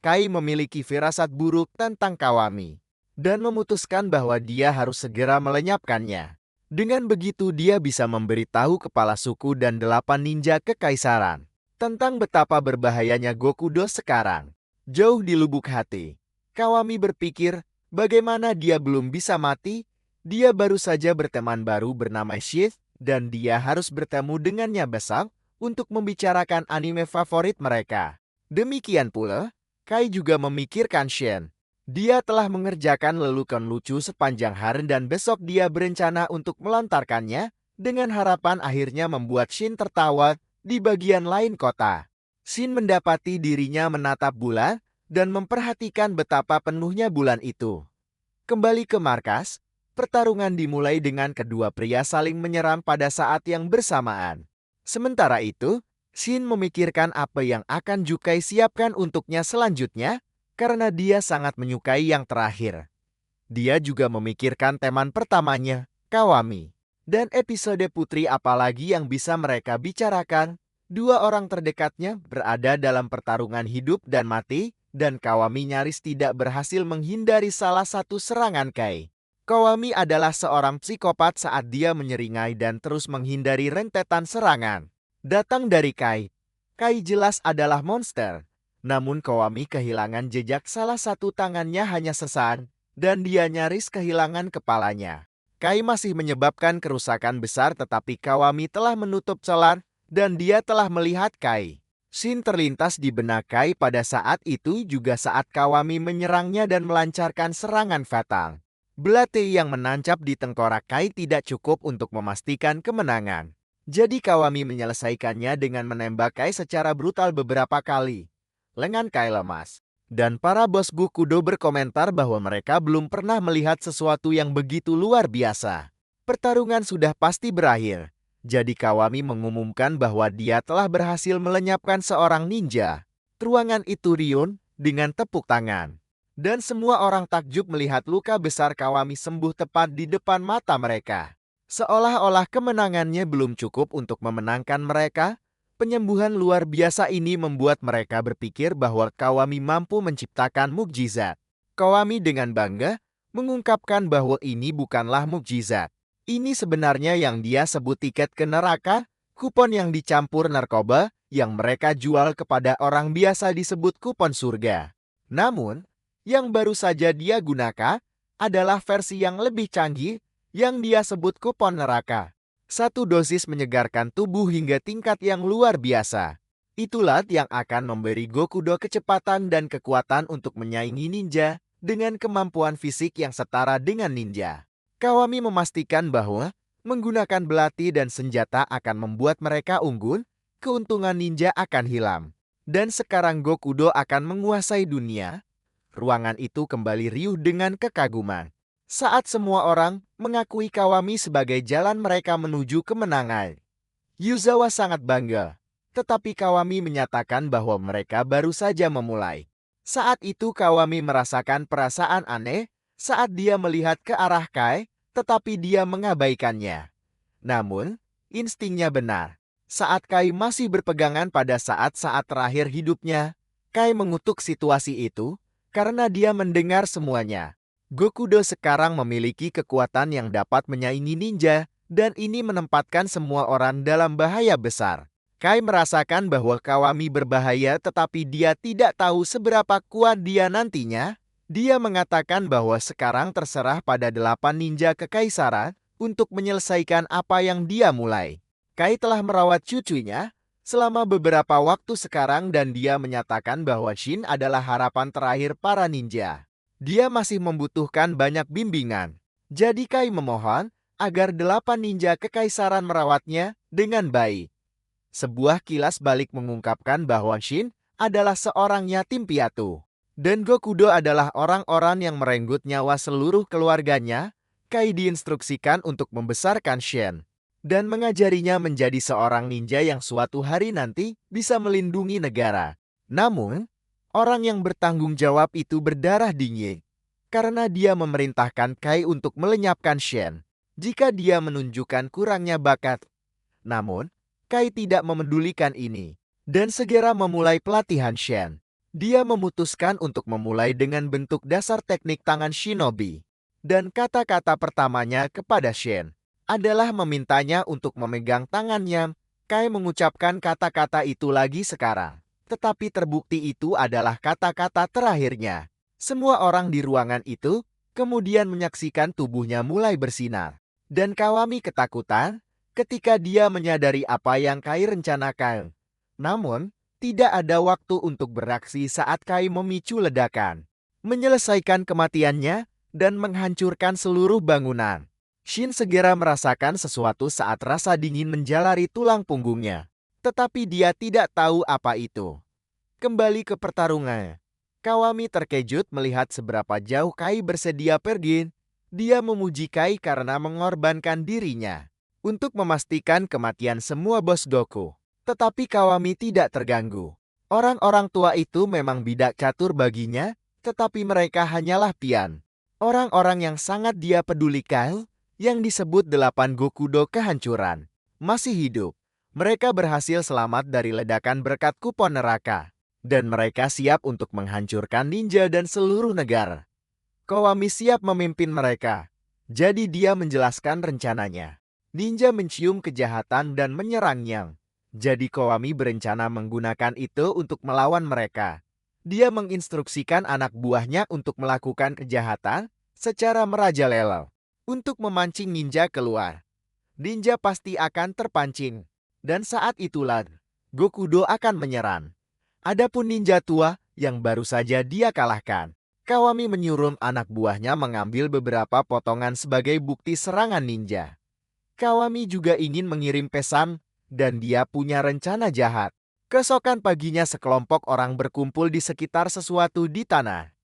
Kai memiliki firasat buruk tentang Kawami dan memutuskan bahwa dia harus segera melenyapkannya. Dengan begitu dia bisa memberitahu kepala suku dan 8 ninja kekaisaran tentang betapa berbahayanya Gokudo sekarang. Jauh di lubuk hati, Kawami berpikir, bagaimana dia belum bisa mati? Dia baru saja berteman baru bernama Shith, dan dia harus bertemu dengannya besok untuk membicarakan anime favorit mereka. Demikian pula, Kai juga memikirkan Shen. Dia telah mengerjakan lelucon lucu sepanjang hari dan besok dia berencana untuk melontarkannya dengan harapan akhirnya membuat Shin tertawa di bagian lain kota. Shin mendapati dirinya menatap bulan dan memperhatikan betapa penuhnya bulan itu. Kembali ke markas, pertarungan dimulai dengan kedua pria saling menyerang pada saat yang bersamaan. Sementara itu, Shin memikirkan apa yang akan Jukai siapkan untuknya selanjutnya, karena dia sangat menyukai yang terakhir. Dia juga memikirkan teman pertamanya, Kawami. Dan episode putri apalagi yang bisa mereka bicarakan. Dua orang terdekatnya berada dalam pertarungan hidup dan mati, dan Kawami nyaris tidak berhasil menghindari salah satu serangan Kai. Kawami adalah seorang psikopat saat dia menyeringai dan terus menghindari rentetan serangan datang dari Kai. Kai jelas adalah monster. Namun Kawami kehilangan jejak salah satu tangannya hanya sesaat, dan dia nyaris kehilangan kepalanya. Kai masih menyebabkan kerusakan besar tetapi Kawami telah menutup celah dan dia telah melihat Kai. Shin terlintas di benak Kai pada saat itu juga saat Kawami menyerangnya dan melancarkan serangan fatal. Belati yang menancap di tengkorak Kai tidak cukup untuk memastikan kemenangan. Jadi Kawami menyelesaikannya dengan menembak Kai secara brutal beberapa kali. Lengan Kai lemas. Dan para bos Gokudo berkomentar bahwa mereka belum pernah melihat sesuatu yang begitu luar biasa. Pertarungan sudah pasti berakhir. Jadi Kawami mengumumkan bahwa dia telah berhasil melenyapkan seorang ninja. Ruangan itu riuh dengan tepuk tangan. Dan semua orang takjub melihat luka besar Kawami sembuh tepat di depan mata mereka. Seolah-olah kemenangannya belum cukup untuk memenangkan mereka, penyembuhan luar biasa ini membuat mereka berpikir bahwa Kawami mampu menciptakan mukjizat. Kawami dengan bangga mengungkapkan bahwa ini bukanlah mukjizat. Ini sebenarnya yang dia sebut tiket ke neraka, kupon yang dicampur narkoba, yang mereka jual kepada orang biasa disebut kupon surga. Namun, yang baru saja dia gunakan adalah versi yang lebih canggih yang dia sebut kupon neraka. Satu dosis menyegarkan tubuh hingga tingkat yang luar biasa. Itulah yang akan memberi Gokudo kecepatan dan kekuatan untuk menyaingi ninja dengan kemampuan fisik yang setara dengan ninja. Kawami memastikan bahwa menggunakan belati dan senjata akan membuat mereka unggul, keuntungan ninja akan hilang. Dan sekarang Gokudo akan menguasai dunia. Ruangan itu kembali riuh dengan kekaguman. Saat semua orang mengakui Kawami sebagai jalan mereka menuju kemenangan. Yuzawa sangat bangga, tetapi Kawami menyatakan bahwa mereka baru saja memulai. Saat itu Kawami merasakan perasaan aneh saat dia melihat ke arah Kai, tetapi dia mengabaikannya. Namun, instingnya benar. Saat Kai masih berpegangan pada saat-saat terakhir hidupnya, Kai mengutuk situasi itu, karena dia mendengar semuanya. Gokudo sekarang memiliki kekuatan yang dapat menyaingi ninja, dan ini menempatkan semua orang dalam bahaya besar. Kai merasakan bahwa Kawami berbahaya tetapi dia tidak tahu seberapa kuat dia nantinya. Dia mengatakan bahwa sekarang terserah pada 8 ninja kekaisaran untuk menyelesaikan apa yang dia mulai. Kai telah merawat cucunya selama beberapa waktu sekarang dan dia menyatakan bahwa Shin adalah harapan terakhir para ninja. Dia masih membutuhkan banyak bimbingan. Jadi Kai memohon agar 8 ninja kekaisaran merawatnya dengan baik. Sebuah kilas balik mengungkapkan bahwa Shin adalah seorang yatim piatu. Dan Gokudo adalah orang-orang yang merenggut nyawa seluruh keluarganya. Kai diinstruksikan untuk membesarkan Shin dan mengajarinya menjadi seorang ninja yang suatu hari nanti bisa melindungi negara. Namun, orang yang bertanggung jawab itu berdarah dingin karena dia memerintahkan Kai untuk melenyapkan Shen jika dia menunjukkan kurangnya bakat. Namun, Kai tidak memedulikan ini dan segera memulai pelatihan Shen. Dia memutuskan untuk memulai dengan bentuk dasar teknik tangan shinobi. Dan kata-kata pertamanya kepada Shen adalah memintanya untuk memegang tangannya. Kai mengucapkan kata-kata itu lagi sekarang. Tetapi terbukti itu adalah kata-kata terakhirnya. Semua orang di ruangan itu kemudian menyaksikan tubuhnya mulai bersinar. Dan Kawami ketakutan ketika dia menyadari apa yang Kai rencanakan. Namun, tidak ada waktu untuk beraksi saat Kai memicu ledakan, menyelesaikan kematiannya, dan menghancurkan seluruh bangunan. Shin segera merasakan sesuatu saat rasa dingin menjalari tulang punggungnya. Tetapi dia tidak tahu apa itu. Kembali ke pertarungan. Kawami terkejut melihat seberapa jauh Kai bersedia pergi. Dia memuji Kai karena mengorbankan dirinya untuk memastikan kematian semua bos Goku. Tetapi Kawami tidak terganggu. Orang-orang tua itu memang bidak catur baginya, tetapi mereka hanyalah pian. Orang-orang yang sangat dia pedulikan, yang disebut 8 Gokudo kehancuran, masih hidup. Mereka berhasil selamat dari ledakan berkat kupon neraka. Dan mereka siap untuk menghancurkan ninja dan seluruh negara. Kawami siap memimpin mereka. Jadi dia menjelaskan rencananya. Ninja mencium kejahatan dan menyerangnya. Jadi Kawami berencana menggunakan itu untuk melawan mereka. Dia menginstruksikan anak buahnya untuk melakukan kejahatan secara merajalela untuk memancing ninja keluar. Ninja pasti akan terpancing. Dan saat itulah Gokudo akan menyerang. Adapun ninja tua yang baru saja dia kalahkan, Kawami menyuruh anak buahnya mengambil beberapa potongan sebagai bukti serangan ninja. Kawami juga ingin mengirim pesan dan dia punya rencana jahat. Keesokan paginya sekelompok orang berkumpul di sekitar sesuatu di tanah.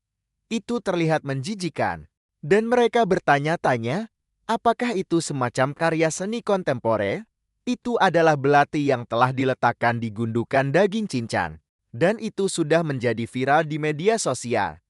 Itu terlihat menjijikan. Dan mereka bertanya-tanya, apakah itu semacam karya seni kontemporer? Itu adalah belati yang telah diletakkan di gundukan daging cincang. Dan itu sudah menjadi viral di media sosial.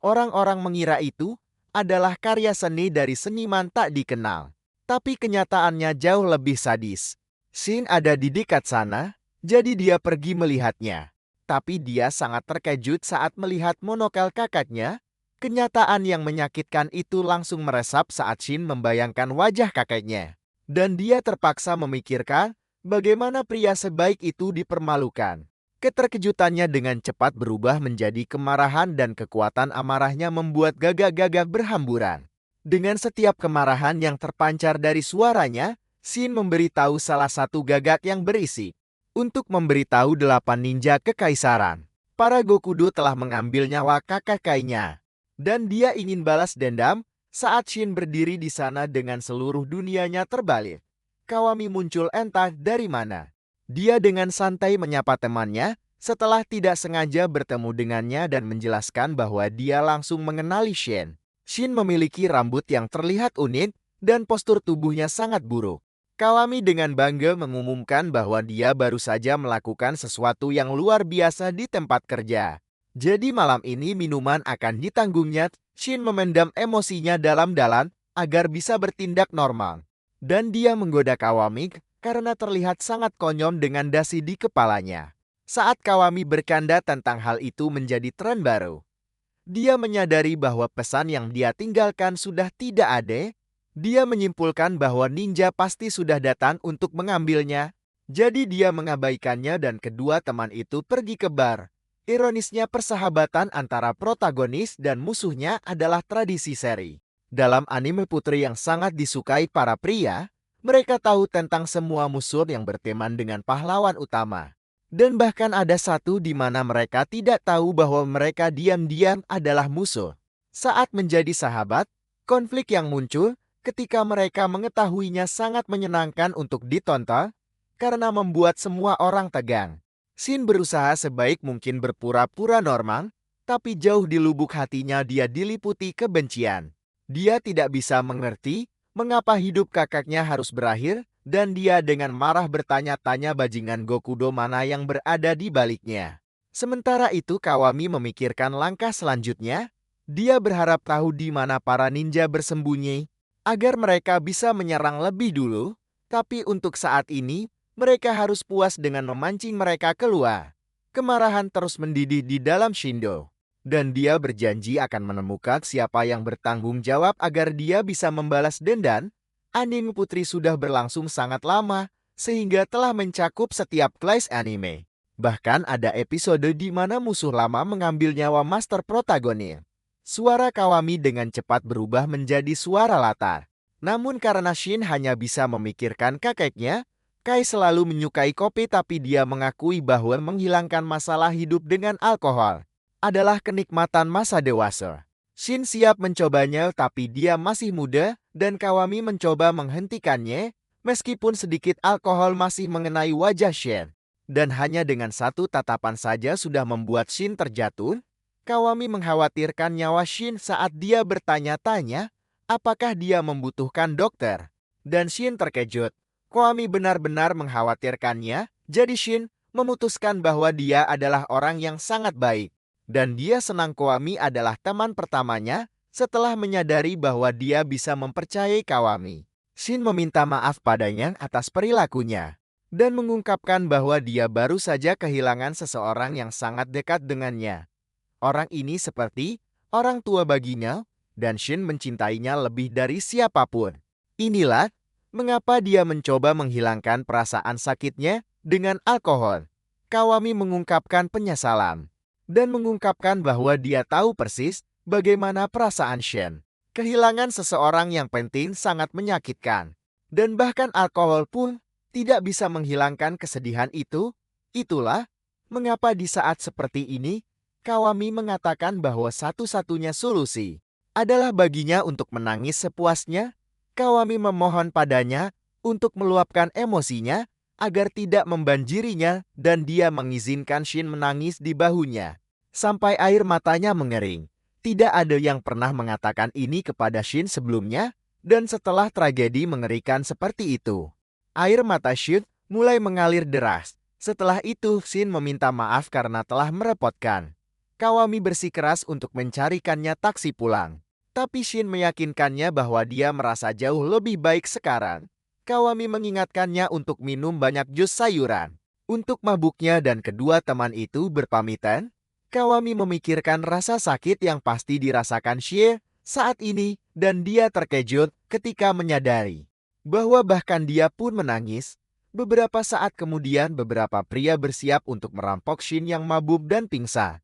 Orang-orang mengira itu adalah karya seni dari seniman tak dikenal. Tapi kenyataannya jauh lebih sadis. Shin ada di dekat sana, jadi dia pergi melihatnya. Tapi dia sangat terkejut saat melihat monokel kakaknya. Kenyataan yang menyakitkan itu langsung meresap saat Shin membayangkan wajah kakeknya. Dan dia terpaksa memikirkan bagaimana pria sebaik itu dipermalukan. Keterkejutannya dengan cepat berubah menjadi kemarahan dan kekuatan amarahnya membuat gagak-gagak berhamburan. Dengan setiap kemarahan yang terpancar dari suaranya, Shin memberitahu salah satu gagak yang berisik untuk memberitahu 8 ninja kekaisaran. Para Gokudo telah mengambil nyawa kakak-kakaknya. Dan dia ingin balas dendam saat Shin berdiri di sana dengan seluruh dunianya terbalik. Kawami muncul entah dari mana. Dia dengan santai menyapa temannya setelah tidak sengaja bertemu dengannya dan menjelaskan bahwa dia langsung mengenali Shin. Shin memiliki rambut yang terlihat unik dan postur tubuhnya sangat buruk. Kawami dengan bangga mengumumkan bahwa dia baru saja melakukan sesuatu yang luar biasa di tempat kerja. Jadi malam ini minuman akan ditanggungnya. Shin memendam emosinya dalam-dalam agar bisa bertindak normal. Dan dia menggoda Kawami karena terlihat sangat konyol dengan dasi di kepalanya. Saat Kawami bercanda tentang hal itu menjadi tren baru. Dia menyadari bahwa pesan yang dia tinggalkan sudah tidak ada. Dia menyimpulkan bahwa ninja pasti sudah datang untuk mengambilnya. Jadi dia mengabaikannya dan kedua teman itu pergi ke bar. Ironisnya persahabatan antara protagonis dan musuhnya adalah tradisi seri. Dalam anime putri yang sangat disukai para pria, mereka tahu tentang semua musuh yang berteman dengan pahlawan utama. Dan bahkan ada satu di mana mereka tidak tahu bahwa mereka diam-diam adalah musuh. Saat menjadi sahabat, konflik yang muncul ketika mereka mengetahuinya sangat menyenangkan untuk ditonton karena membuat semua orang tegang. Shin berusaha sebaik mungkin berpura-pura normal, tapi jauh di lubuk hatinya dia diliputi kebencian. Dia tidak bisa mengerti mengapa hidup kakaknya harus berakhir, dan dia dengan marah bertanya-tanya bajingan Gokudo mana yang berada di baliknya. Sementara itu Kawami memikirkan langkah selanjutnya. Dia berharap tahu di mana para ninja bersembunyi, agar mereka bisa menyerang lebih dulu, tapi untuk saat ini, mereka harus puas dengan memancing mereka keluar. Kemarahan terus mendidih di dalam Shindo. Dan dia berjanji akan menemukan siapa yang bertanggung jawab agar dia bisa membalas dendam. Anime putri sudah berlangsung sangat lama, sehingga telah mencakup setiap kelas anime. Bahkan ada episode di mana musuh lama mengambil nyawa master protagonis. Suara Kawami dengan cepat berubah menjadi suara latar. Namun karena Shin hanya bisa memikirkan kakeknya, Kai selalu menyukai kopi tapi dia mengakui bahwa menghilangkan masalah hidup dengan alkohol adalah kenikmatan masa dewasa. Shin siap mencobanya tapi dia masih muda dan Kawami mencoba menghentikannya meskipun sedikit alkohol masih mengenai wajah Shin. Dan hanya dengan satu tatapan saja sudah membuat Shin terjatuh. Kawami mengkhawatirkan nyawa Shin saat dia bertanya-tanya apakah dia membutuhkan dokter. Dan Shin terkejut. Kawami benar-benar mengkhawatirkannya, jadi Shin memutuskan bahwa dia adalah orang yang sangat baik. Dan dia senang Kawami adalah teman pertamanya setelah menyadari bahwa dia bisa mempercayai Kawami. Shin meminta maaf padanya atas perilakunya dan mengungkapkan bahwa dia baru saja kehilangan seseorang yang sangat dekat dengannya. Orang ini seperti orang tua baginya dan Shin mencintainya lebih dari siapapun. Inilah mengapa dia mencoba menghilangkan perasaan sakitnya dengan alkohol. Kawami mengungkapkan penyesalan dan mengungkapkan bahwa dia tahu persis bagaimana perasaan Shin. Kehilangan seseorang yang penting sangat menyakitkan. Dan bahkan alkohol pun tidak bisa menghilangkan kesedihan itu. Itulah mengapa di saat seperti ini, Kawami mengatakan bahwa satu-satunya solusi adalah baginya untuk menangis sepuasnya. Kawami memohon padanya untuk meluapkan emosinya agar tidak membanjirinya dan dia mengizinkan Shin menangis di bahunya sampai air matanya mengering. Tidak ada yang pernah mengatakan ini kepada Shin sebelumnya dan setelah tragedi mengerikan seperti itu, air mata Shin mulai mengalir deras. Setelah itu, Shin meminta maaf karena telah merepotkan. Kawami bersikeras untuk mencarikannya taksi pulang. Tapi Shin meyakinkannya bahwa dia merasa jauh lebih baik sekarang. Kawami mengingatkannya untuk minum banyak jus sayuran. Untuk mabuknya dan kedua teman itu berpamitan, Kawami memikirkan rasa sakit yang pasti dirasakan Shie saat ini dan dia terkejut ketika menyadari bahwa bahkan dia pun menangis. Beberapa saat kemudian beberapa pria bersiap untuk merampok Shin yang mabuk dan pingsan.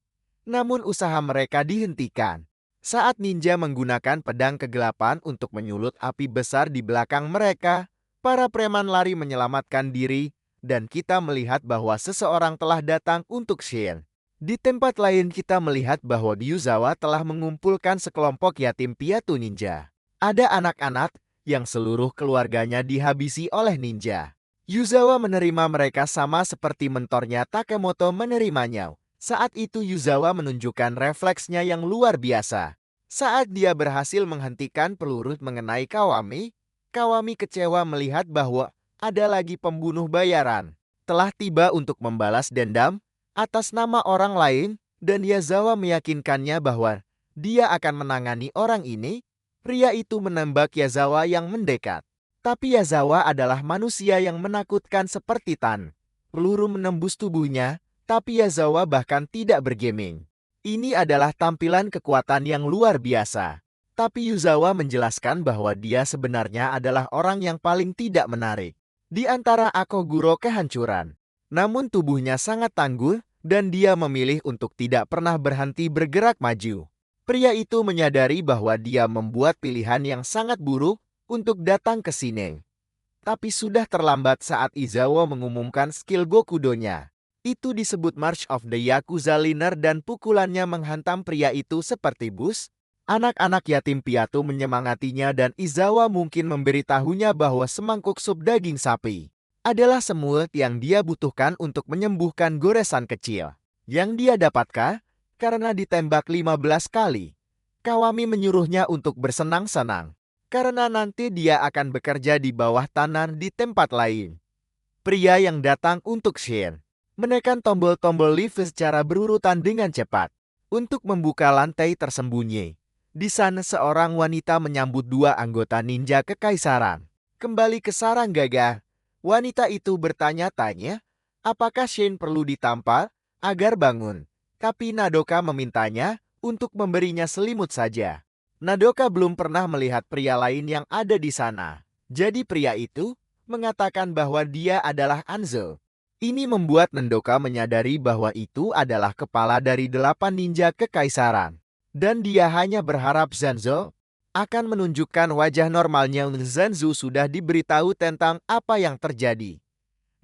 Namun usaha mereka dihentikan saat ninja menggunakan pedang kegelapan untuk menyulut api besar di belakang mereka. Para preman lari menyelamatkan diri dan kita melihat bahwa seseorang telah datang untuk Shin. Di tempat lain kita melihat bahwa Ryuzawa telah mengumpulkan sekelompok yatim piatu ninja. Ada anak-anak yang seluruh keluarganya dihabisi oleh ninja. Yuzawa menerima mereka sama seperti mentornya Takemoto menerimanya. Saat itu Yuzawa menunjukkan refleksnya yang luar biasa. Saat dia berhasil menghentikan peluru mengenai Kawami, Kawami kecewa melihat bahwa ada lagi pembunuh bayaran telah tiba untuk membalas dendam atas nama orang lain dan Yazawa meyakinkannya bahwa dia akan menangani orang ini. Pria itu menembak Yazawa yang mendekat. Tapi Yazawa adalah manusia yang menakutkan seperti Tan. Peluru menembus tubuhnya, tapi Yazawa bahkan tidak bergeming. Ini adalah tampilan kekuatan yang luar biasa. Tapi Yuzawa menjelaskan bahwa dia sebenarnya adalah orang yang paling tidak menarik di antara Akoguro kehancuran. Namun tubuhnya sangat tangguh dan dia memilih untuk tidak pernah berhenti bergerak maju. Pria itu menyadari bahwa dia membuat pilihan yang sangat buruk untuk datang ke sini. Tapi sudah terlambat saat Izawa mengumumkan skill Gokudo-nya. Itu disebut March of the Yakuza Liner dan pukulannya menghantam pria itu seperti bus. Anak-anak yatim piatu menyemangatinya dan Izawa mungkin memberitahunya bahwa semangkuk sup daging sapi adalah semut yang dia butuhkan untuk menyembuhkan goresan kecil yang dia dapatkan karena ditembak 15 kali. Kawami menyuruhnya untuk bersenang-senang karena nanti dia akan bekerja di bawah tanah di tempat lain. Pria yang datang untuk Shin menekan tombol-tombol lift secara berurutan dengan cepat untuk membuka lantai tersembunyi. Di sana seorang wanita menyambut dua anggota ninja kekaisaran. Kembali ke sarang gagah, wanita itu bertanya-tanya, apakah Shin perlu ditampar agar bangun? Tapi Nadoka memintanya untuk memberinya selimut saja. Nadoka belum pernah melihat pria lain yang ada di sana. Jadi pria itu mengatakan bahwa dia adalah Anzo. Ini membuat Nadoka menyadari bahwa itu adalah kepala dari 8 ninja kekaisaran. Dan dia hanya berharap Zanzo akan menunjukkan wajah normalnya. Zanzo sudah diberitahu tentang apa yang terjadi.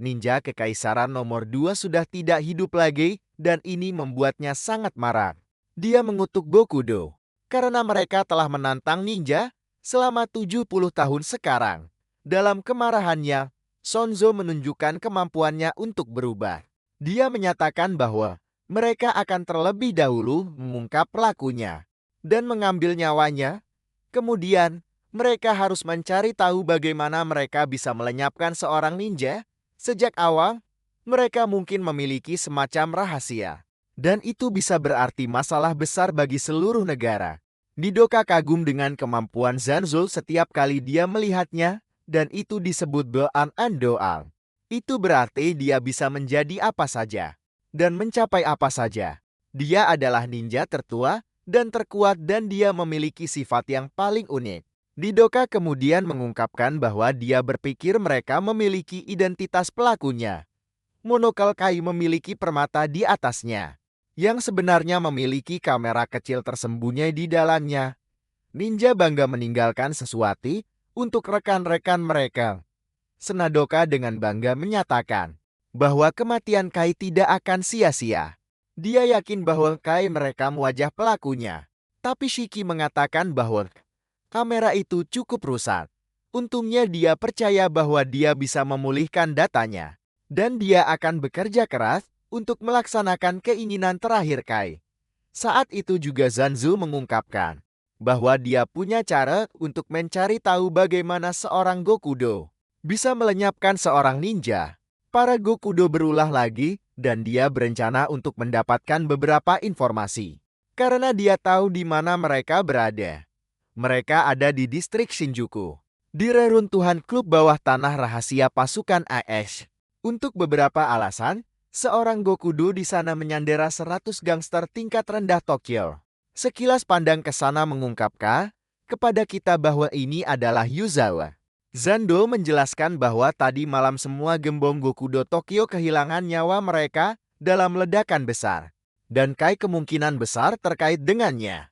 Ninja kekaisaran nomor 2 sudah tidak hidup lagi dan ini membuatnya sangat marah. Dia mengutuk Gokudo karena mereka telah menantang ninja selama 70 tahun sekarang. Dalam kemarahannya, Sonzo menunjukkan kemampuannya untuk berubah. Dia menyatakan bahwa mereka akan terlebih dahulu mengungkap pelakunya dan mengambil nyawanya. Kemudian, mereka harus mencari tahu bagaimana mereka bisa melenyapkan seorang ninja. Sejak awal, mereka mungkin memiliki semacam rahasia. Dan itu bisa berarti masalah besar bagi seluruh negara. Nidoka kagum dengan kemampuan Zanzo setiap kali dia melihatnya, dan itu disebut Boan Andoal. Itu berarti dia bisa menjadi apa saja dan mencapai apa saja. Dia adalah ninja tertua dan terkuat dan dia memiliki sifat yang paling unik. Nidoka kemudian mengungkapkan bahwa dia berpikir mereka memiliki identitas pelakunya. Monokal Kai memiliki permata di atasnya, yang sebenarnya memiliki kamera kecil tersembunyi di dalamnya. Ninja bangga meninggalkan sesuatu untuk rekan-rekan mereka. Senadoka dengan bangga menyatakan bahwa kematian Kai tidak akan sia-sia. Dia yakin bahwa Kai merekam wajah pelakunya. Tapi Shiki mengatakan bahwa kamera itu cukup rusak. Untungnya dia percaya bahwa dia bisa memulihkan datanya. Dan dia akan bekerja keras untuk melaksanakan keinginan terakhir Kai. Saat itu juga Zanzu mengungkapkan bahwa dia punya cara untuk mencari tahu bagaimana seorang Gokudo bisa melenyapkan seorang ninja. Para Gokudo berulah lagi, dan dia berencana untuk mendapatkan beberapa informasi. Karena dia tahu di mana mereka berada. Mereka ada di distrik Shinjuku, di reruntuhan klub bawah tanah rahasia pasukan AS. Untuk beberapa alasan, seorang Gokudo di sana menyandera 100 gangster tingkat rendah Tokyo. Sekilas pandang ke sana mengungkapkan kepada kita bahwa ini adalah Yuzawa. Zando menjelaskan bahwa tadi malam semua gembong Gokudo Tokyo kehilangan nyawa mereka dalam ledakan besar. Dan Kai kemungkinan besar terkait dengannya.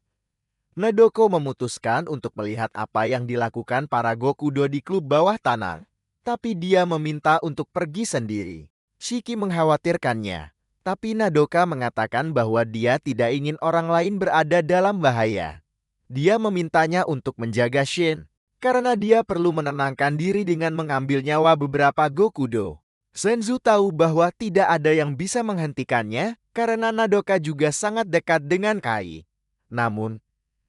Nadoko memutuskan untuk melihat apa yang dilakukan para Gokudo di klub bawah tanah. Tapi dia meminta untuk pergi sendiri. Shiki mengkhawatirkannya. Tapi Nadoka mengatakan bahwa dia tidak ingin orang lain berada dalam bahaya. Dia memintanya untuk menjaga Shin. Karena dia perlu menenangkan diri dengan mengambil nyawa beberapa Gokudo. Senzu tahu bahwa tidak ada yang bisa menghentikannya karena Nadoka juga sangat dekat dengan Kai. Namun,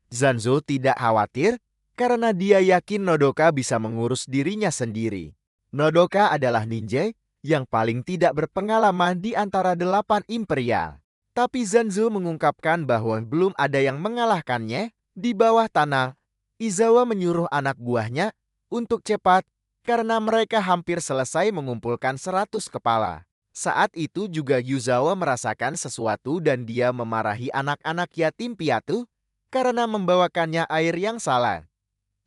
Zanzo tidak khawatir karena dia yakin Nodoka bisa mengurus dirinya sendiri. Nodoka adalah ninja yang paling tidak berpengalaman di antara 8 imperial. Tapi Zanzo mengungkapkan bahwa belum ada yang mengalahkannya di bawah tanah. Izawa menyuruh anak buahnya untuk cepat karena mereka hampir selesai mengumpulkan 100 kepala. Saat itu juga Yuzawa merasakan sesuatu dan dia memarahi anak-anak yatim piatu karena membawakannya air yang salah.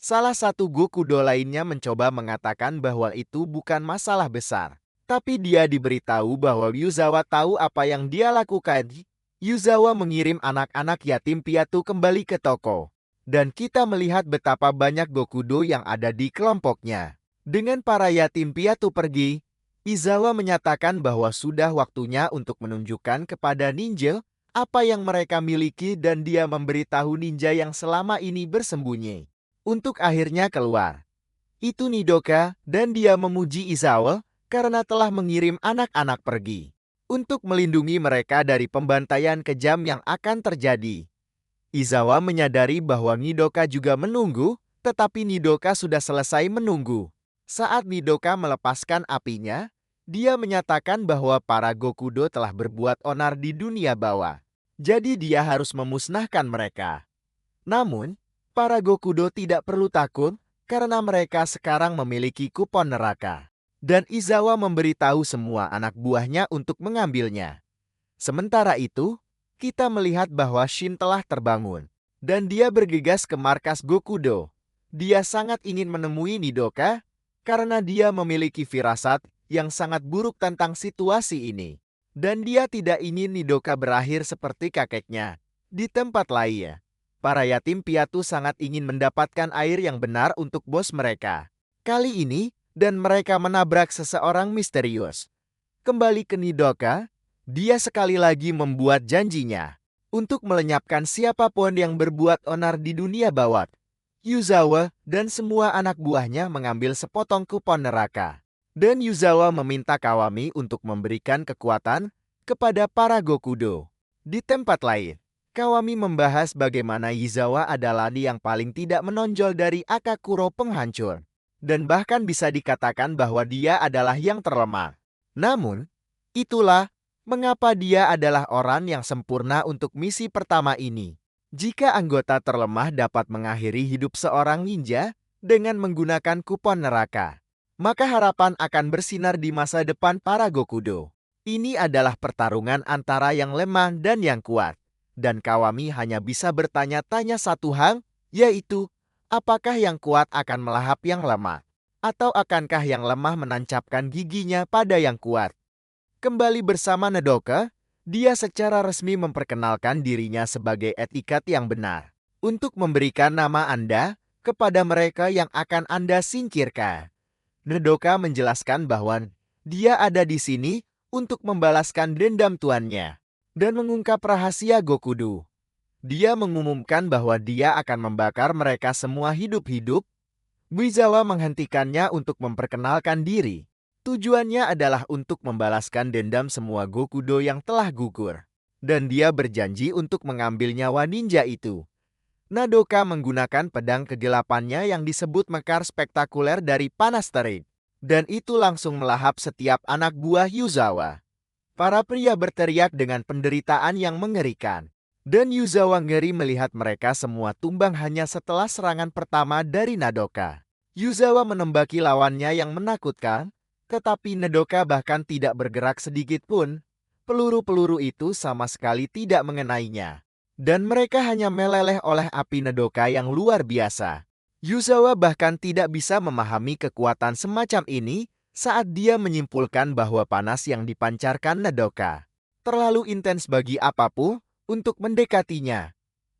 Salah satu Gokudo lainnya mencoba mengatakan bahwa itu bukan masalah besar. Tapi dia diberitahu bahwa Yuzawa tahu apa yang dia lakukan. Yuzawa mengirim anak-anak yatim piatu kembali ke toko. Dan kita melihat betapa banyak Gokudo yang ada di kelompoknya. Dengan para yatim piatu pergi, Izawa menyatakan bahwa sudah waktunya untuk menunjukkan kepada ninja apa yang mereka miliki dan dia memberitahu ninja yang selama ini bersembunyi untuk akhirnya keluar. Itu Nidoka dan dia memuji Izawa karena telah mengirim anak-anak pergi untuk melindungi mereka dari pembantaian kejam yang akan terjadi. Izawa menyadari bahwa Nidoka juga menunggu, tetapi Nidoka sudah selesai menunggu. Saat Nidoka melepaskan apinya, dia menyatakan bahwa para Gokudo telah berbuat onar di dunia bawah. Jadi dia harus memusnahkan mereka. Namun, para Gokudo tidak perlu takut karena mereka sekarang memiliki kupon neraka. Dan Izawa memberitahu semua anak buahnya untuk mengambilnya. Sementara itu, kita melihat bahwa Shin telah terbangun. Dan dia bergegas ke markas Gokudo. Dia sangat ingin menemui Nidoka karena dia memiliki firasat yang sangat buruk tentang situasi ini. Dan dia tidak ingin Nidoka berakhir seperti kakeknya. Di tempat lain, para yatim piatu sangat ingin mendapatkan air yang benar untuk bos mereka. Kali ini, dan mereka menabrak seseorang misterius. Kembali ke Nidoka, dia sekali lagi membuat janjinya untuk melenyapkan siapapun yang berbuat onar di dunia bawah. Yuzawa dan semua anak buahnya mengambil sepotong kupon neraka. Dan Yuzawa meminta Kawami untuk memberikan kekuatan kepada para Gokudo. Di tempat lain, Kawami membahas bagaimana Yuzawa adalah yang paling tidak menonjol dari Akakuro penghancur. Dan bahkan bisa dikatakan bahwa dia adalah yang terlemah. Namun, itulah mengapa dia adalah orang yang sempurna untuk misi pertama ini. Jika anggota terlemah dapat mengakhiri hidup seorang ninja dengan menggunakan kupon neraka, maka harapan akan bersinar di masa depan para Gokudo. Ini adalah pertarungan antara yang lemah dan yang kuat. Dan Kawami hanya bisa bertanya-tanya satu hal, yaitu, apakah yang kuat akan melahap yang lemah? Atau akankah yang lemah menancapkan giginya pada yang kuat? Kembali bersama Nodoka, dia secara resmi memperkenalkan dirinya sebagai etikat yang benar untuk memberikan nama Anda kepada mereka yang akan Anda singkirkan. Nodoka menjelaskan bahwa dia ada di sini untuk membalaskan dendam tuannya dan mengungkap rahasia Gokudo. Dia mengumumkan bahwa dia akan membakar mereka semua hidup-hidup. Mizawa menghentikannya untuk memperkenalkan diri. Tujuannya adalah untuk membalaskan dendam semua Gokudo yang telah gugur. Dan dia berjanji untuk mengambil nyawa ninja itu. Nodoka menggunakan pedang kegelapannya yang disebut mekar spektakuler dari panas terik. dan itu langsung melahap setiap anak buah Yuzawa. Para pria berteriak dengan penderitaan yang mengerikan. Dan Yuzawa ngeri melihat mereka semua tumbang hanya setelah serangan pertama dari Nadoka. Yuzawa menembaki lawannya yang menakutkan, tetapi Nadoka bahkan tidak bergerak sedikit pun. Peluru-peluru itu sama sekali tidak mengenainya. Dan mereka hanya meleleh oleh api Nadoka yang luar biasa. Yuzawa bahkan tidak bisa memahami kekuatan semacam ini saat dia menyimpulkan bahwa panas yang dipancarkan Nadoka terlalu intens bagi apapun untuk mendekatinya.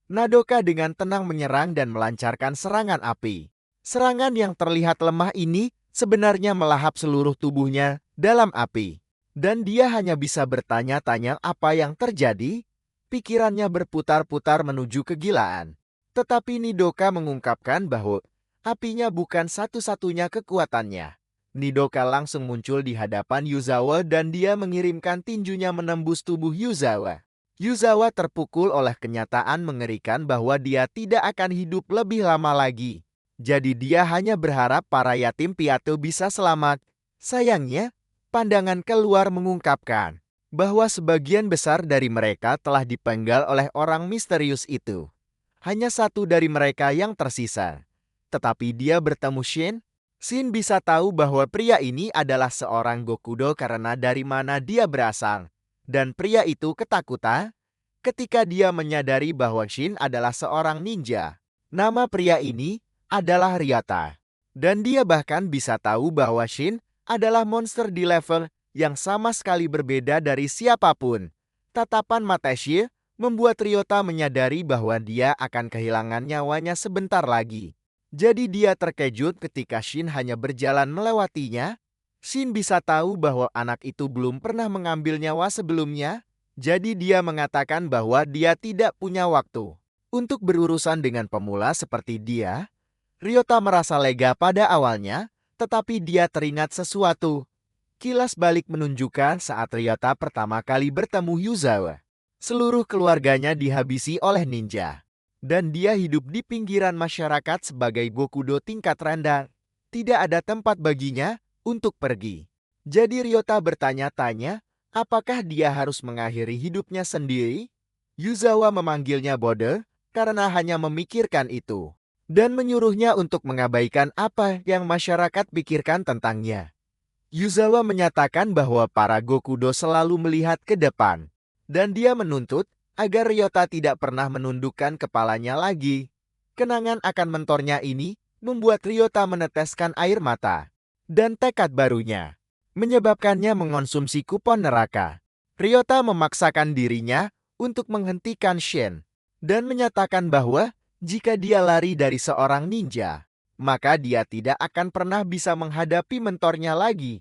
Nadoka dengan tenang menyerang dan melancarkan serangan api. Serangan yang terlihat lemah ini sebenarnya melahap seluruh tubuhnya dalam api. Dan dia hanya bisa bertanya-tanya apa yang terjadi. Pikirannya berputar-putar menuju kegilaan. Tetapi Nidoka mengungkapkan bahwa apinya bukan satu-satunya kekuatannya. Nidoka langsung muncul di hadapan Yuzawa dan dia mengirimkan tinjunya menembus tubuh Yuzawa. Yuzawa terpukul oleh kenyataan mengerikan bahwa dia tidak akan hidup lebih lama lagi. Jadi dia hanya berharap para yatim piatu bisa selamat. Sayangnya, pandangan keluar mengungkapkan bahwa sebagian besar dari mereka telah dipenggal oleh orang misterius itu. Hanya satu dari mereka yang tersisa. Tetapi dia bertemu Shin. Shin bisa tahu bahwa pria ini adalah seorang Gokudo karena dari mana dia berasal. Dan pria itu ketakutan ketika dia menyadari bahwa Shin adalah seorang ninja. Nama pria ini adalah Ryota. Dan dia bahkan bisa tahu bahwa Shin adalah monster di level yang sama sekali berbeda dari siapapun. Tatapan mata Shin membuat Ryota menyadari bahwa dia akan kehilangan nyawanya sebentar lagi. Jadi dia terkejut ketika Shin hanya berjalan melewatinya. Shin bisa tahu bahwa anak itu belum pernah mengambil nyawa sebelumnya. Jadi dia mengatakan bahwa dia tidak punya waktu untuk berurusan dengan pemula seperti dia. Ryota merasa lega pada awalnya, tetapi dia teringat sesuatu. Kilas balik menunjukkan saat Ryota pertama kali bertemu Yuzawa. Seluruh keluarganya dihabisi oleh ninja. Dan dia hidup di pinggiran masyarakat sebagai Gokudo tingkat rendah. Tidak ada tempat baginya untuk pergi. Jadi Ryota bertanya-tanya, apakah dia harus mengakhiri hidupnya sendiri? Yuzawa memanggilnya bodoh karena hanya memikirkan itu. Dan menyuruhnya untuk mengabaikan apa yang masyarakat pikirkan tentangnya. Yuzawa menyatakan bahwa para Gokudo selalu melihat ke depan. Dan dia menuntut agar Ryota tidak pernah menundukkan kepalanya lagi. Kenangan akan mentornya ini membuat Ryota meneteskan air mata. Dan tekad barunya menyebabkannya mengonsumsi kupon neraka. Ryota memaksakan dirinya untuk menghentikan Shin. Dan menyatakan bahwa jika dia lari dari seorang ninja, maka dia tidak akan pernah bisa menghadapi mentornya lagi.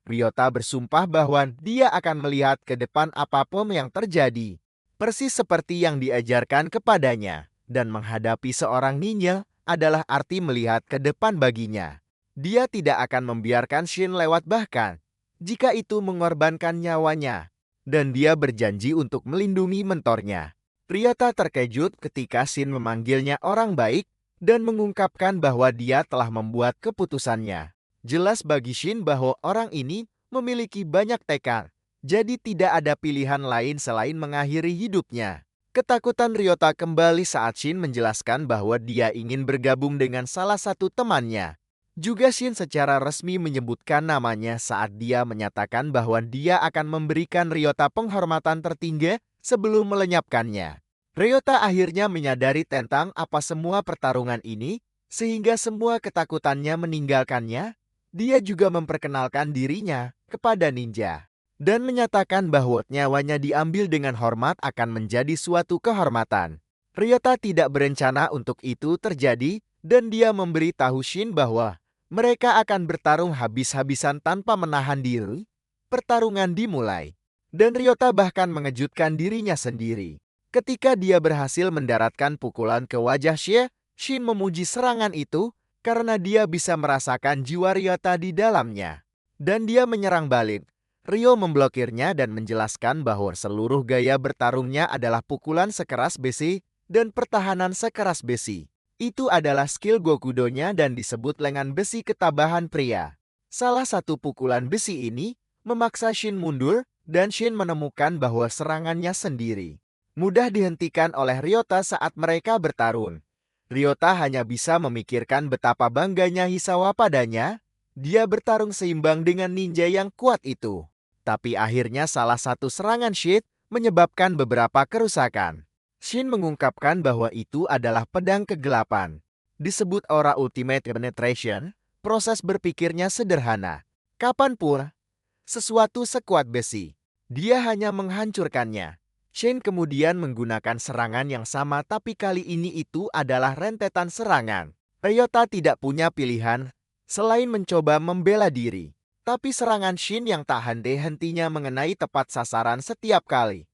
Ryota bersumpah bahwa dia akan melihat ke depan apapun yang terjadi. Persis seperti yang diajarkan kepadanya, dan menghadapi seorang ninja adalah arti melihat ke depan baginya. Dia tidak akan membiarkan Shin lewat bahkan jika itu mengorbankan nyawanya. Dan dia berjanji untuk melindungi mentornya. Ryota terkejut ketika Shin memanggilnya orang baik dan mengungkapkan bahwa dia telah membuat keputusannya. Jelas bagi Shin bahwa orang ini memiliki banyak tekad. Jadi tidak ada pilihan lain selain mengakhiri hidupnya. Ketakutan Ryota kembali saat Shin menjelaskan bahwa dia ingin bergabung dengan salah satu temannya. Juga Shin secara resmi menyebutkan namanya saat dia menyatakan bahwa dia akan memberikan Ryota penghormatan tertinggi sebelum melenyapkannya. Ryota akhirnya menyadari tentang apa semua pertarungan ini, sehingga semua ketakutannya meninggalkannya. Dia juga memperkenalkan dirinya kepada ninja. Dan menyatakan bahwa nyawanya diambil dengan hormat akan menjadi suatu kehormatan. Ryota tidak berencana untuk itu terjadi, dan dia memberi tahu Shin bahwa mereka akan bertarung habis-habisan tanpa menahan diri. Pertarungan dimulai. Dan Ryota bahkan mengejutkan dirinya sendiri. Ketika dia berhasil mendaratkan pukulan ke wajah Shin, Shin memuji serangan itu karena dia bisa merasakan jiwa Ryota di dalamnya. Dan dia menyerang balik. Ryo memblokirnya dan menjelaskan bahwa seluruh gaya bertarungnya adalah pukulan sekeras besi dan pertahanan sekeras besi. Itu adalah skill Gokudonya dan disebut lengan besi ketabahan pria. Salah satu pukulan besi ini memaksa Shin mundur, dan Shin menemukan bahwa serangannya sendiri mudah dihentikan oleh Ryota saat mereka bertarung. Ryota hanya bisa memikirkan betapa bangganya Hisawa padanya. Dia bertarung seimbang dengan ninja yang kuat itu. Tapi akhirnya salah satu serangan Shin menyebabkan beberapa kerusakan. Shin mengungkapkan bahwa itu adalah pedang kegelapan. Disebut aura ultimate penetration, proses berpikirnya sederhana. Kapanpun sesuatu sekuat besi, dia hanya menghancurkannya. Shin kemudian menggunakan serangan yang sama, tapi kali ini itu adalah rentetan serangan. Ryota tidak punya pilihan selain mencoba membela diri. Tapi serangan Shin yang tak henti-hentinya mengenai tepat sasaran setiap kali.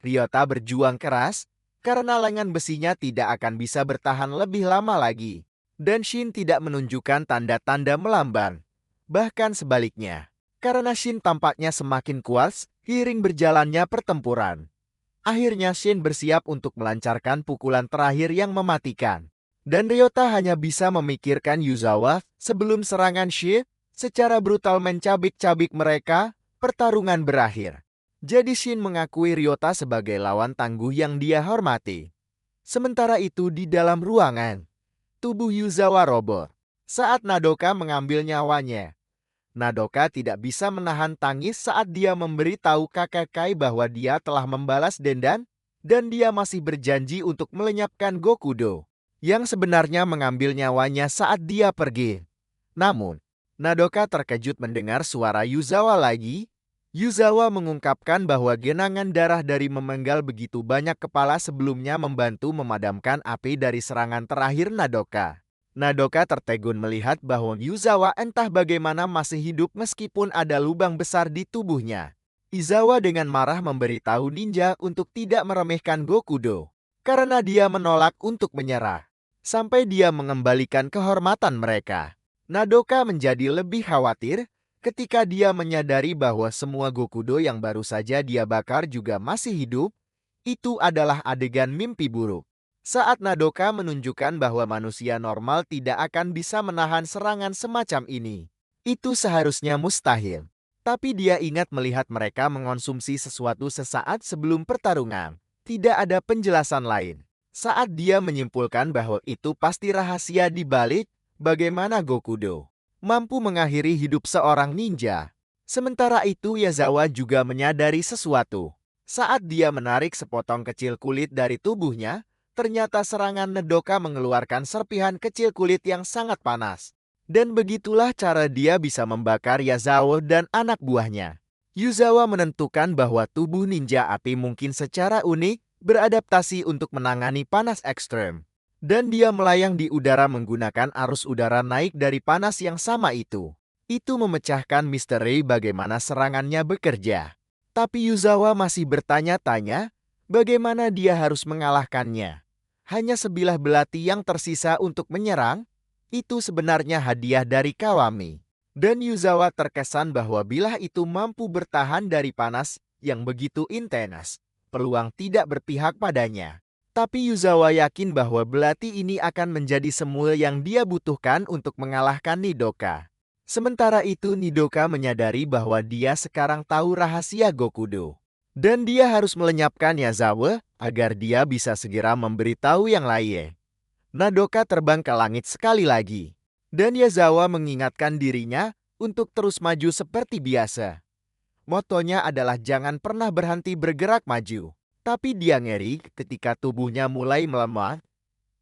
Ryota berjuang keras, karena lengan besinya tidak akan bisa bertahan lebih lama lagi. Dan Shin tidak menunjukkan tanda-tanda melamban. Bahkan sebaliknya, karena Shin tampaknya semakin kuat, seiring berjalannya pertempuran. Akhirnya Shin bersiap untuk melancarkan pukulan terakhir yang mematikan. Dan Ryota hanya bisa memikirkan Yuzawa sebelum serangan Shin secara brutal mencabik-cabik mereka. Pertarungan berakhir. Jadi Shin mengakui Ryota sebagai lawan tangguh yang dia hormati. Sementara itu di dalam ruangan, tubuh Yuzawa roboh saat Nadoka mengambil nyawanya. Nadoka tidak bisa menahan tangis saat dia memberi tahu kakek Kai bahwa dia telah membalas dendam dan dia masih berjanji untuk melenyapkan Gokudo yang sebenarnya mengambil nyawanya saat dia pergi. Namun, Nadoka terkejut mendengar suara Yuzawa lagi. Yuzawa mengungkapkan bahwa genangan darah dari memenggal begitu banyak kepala sebelumnya membantu memadamkan api dari serangan terakhir Nadoka. Nadoka tertegun melihat bahwa Yuzawa entah bagaimana masih hidup meskipun ada lubang besar di tubuhnya. Izawa dengan marah memberitahu ninja untuk tidak meremehkan Gokudo, karena dia menolak untuk menyerah, sampai dia mengembalikan kehormatan mereka. Nadoka menjadi lebih khawatir ketika dia menyadari bahwa semua Gokudo yang baru saja dia bakar juga masih hidup. Itu adalah adegan mimpi buruk. Saat Nadoka menunjukkan bahwa manusia normal tidak akan bisa menahan serangan semacam ini. Itu seharusnya mustahil. Tapi dia ingat melihat mereka mengonsumsi sesuatu sesaat sebelum pertarungan. Tidak ada penjelasan lain. Saat dia menyimpulkan bahwa itu pasti rahasia di balik bagaimana Gokudo mampu mengakhiri hidup seorang ninja. Sementara itu Yazawa juga menyadari sesuatu. Saat dia menarik sepotong kecil kulit dari tubuhnya, ternyata serangan Nadoka mengeluarkan serpihan kecil kulit yang sangat panas. Dan begitulah cara dia bisa membakar Yazawa dan anak buahnya. Yuzawa menentukan bahwa tubuh ninja api mungkin secara unik beradaptasi untuk menangani panas ekstrem. Dan dia melayang di udara menggunakan arus udara naik dari panas yang sama itu. Itu memecahkan misteri bagaimana serangannya bekerja. Tapi Yuzawa masih bertanya-tanya bagaimana dia harus mengalahkannya. Hanya sebilah belati yang tersisa untuk menyerang, itu sebenarnya hadiah dari Kawami. Dan Yuzawa terkesan bahwa bilah itu mampu bertahan dari panas yang begitu intens. Peluang tidak berpihak padanya. Tapi Yuzawa yakin bahwa belati ini akan menjadi semul yang dia butuhkan untuk mengalahkan Nidoka. Sementara itu Nidoka menyadari bahwa dia sekarang tahu rahasia Gokudo. Dan dia harus melenyapkan Yazawa agar dia bisa segera memberitahu yang lain. Nadoka terbang ke langit sekali lagi. Dan Yazawa mengingatkan dirinya untuk terus maju seperti biasa. Motonya adalah jangan pernah berhenti bergerak maju. Tapi dia ngeri ketika tubuhnya mulai melemah.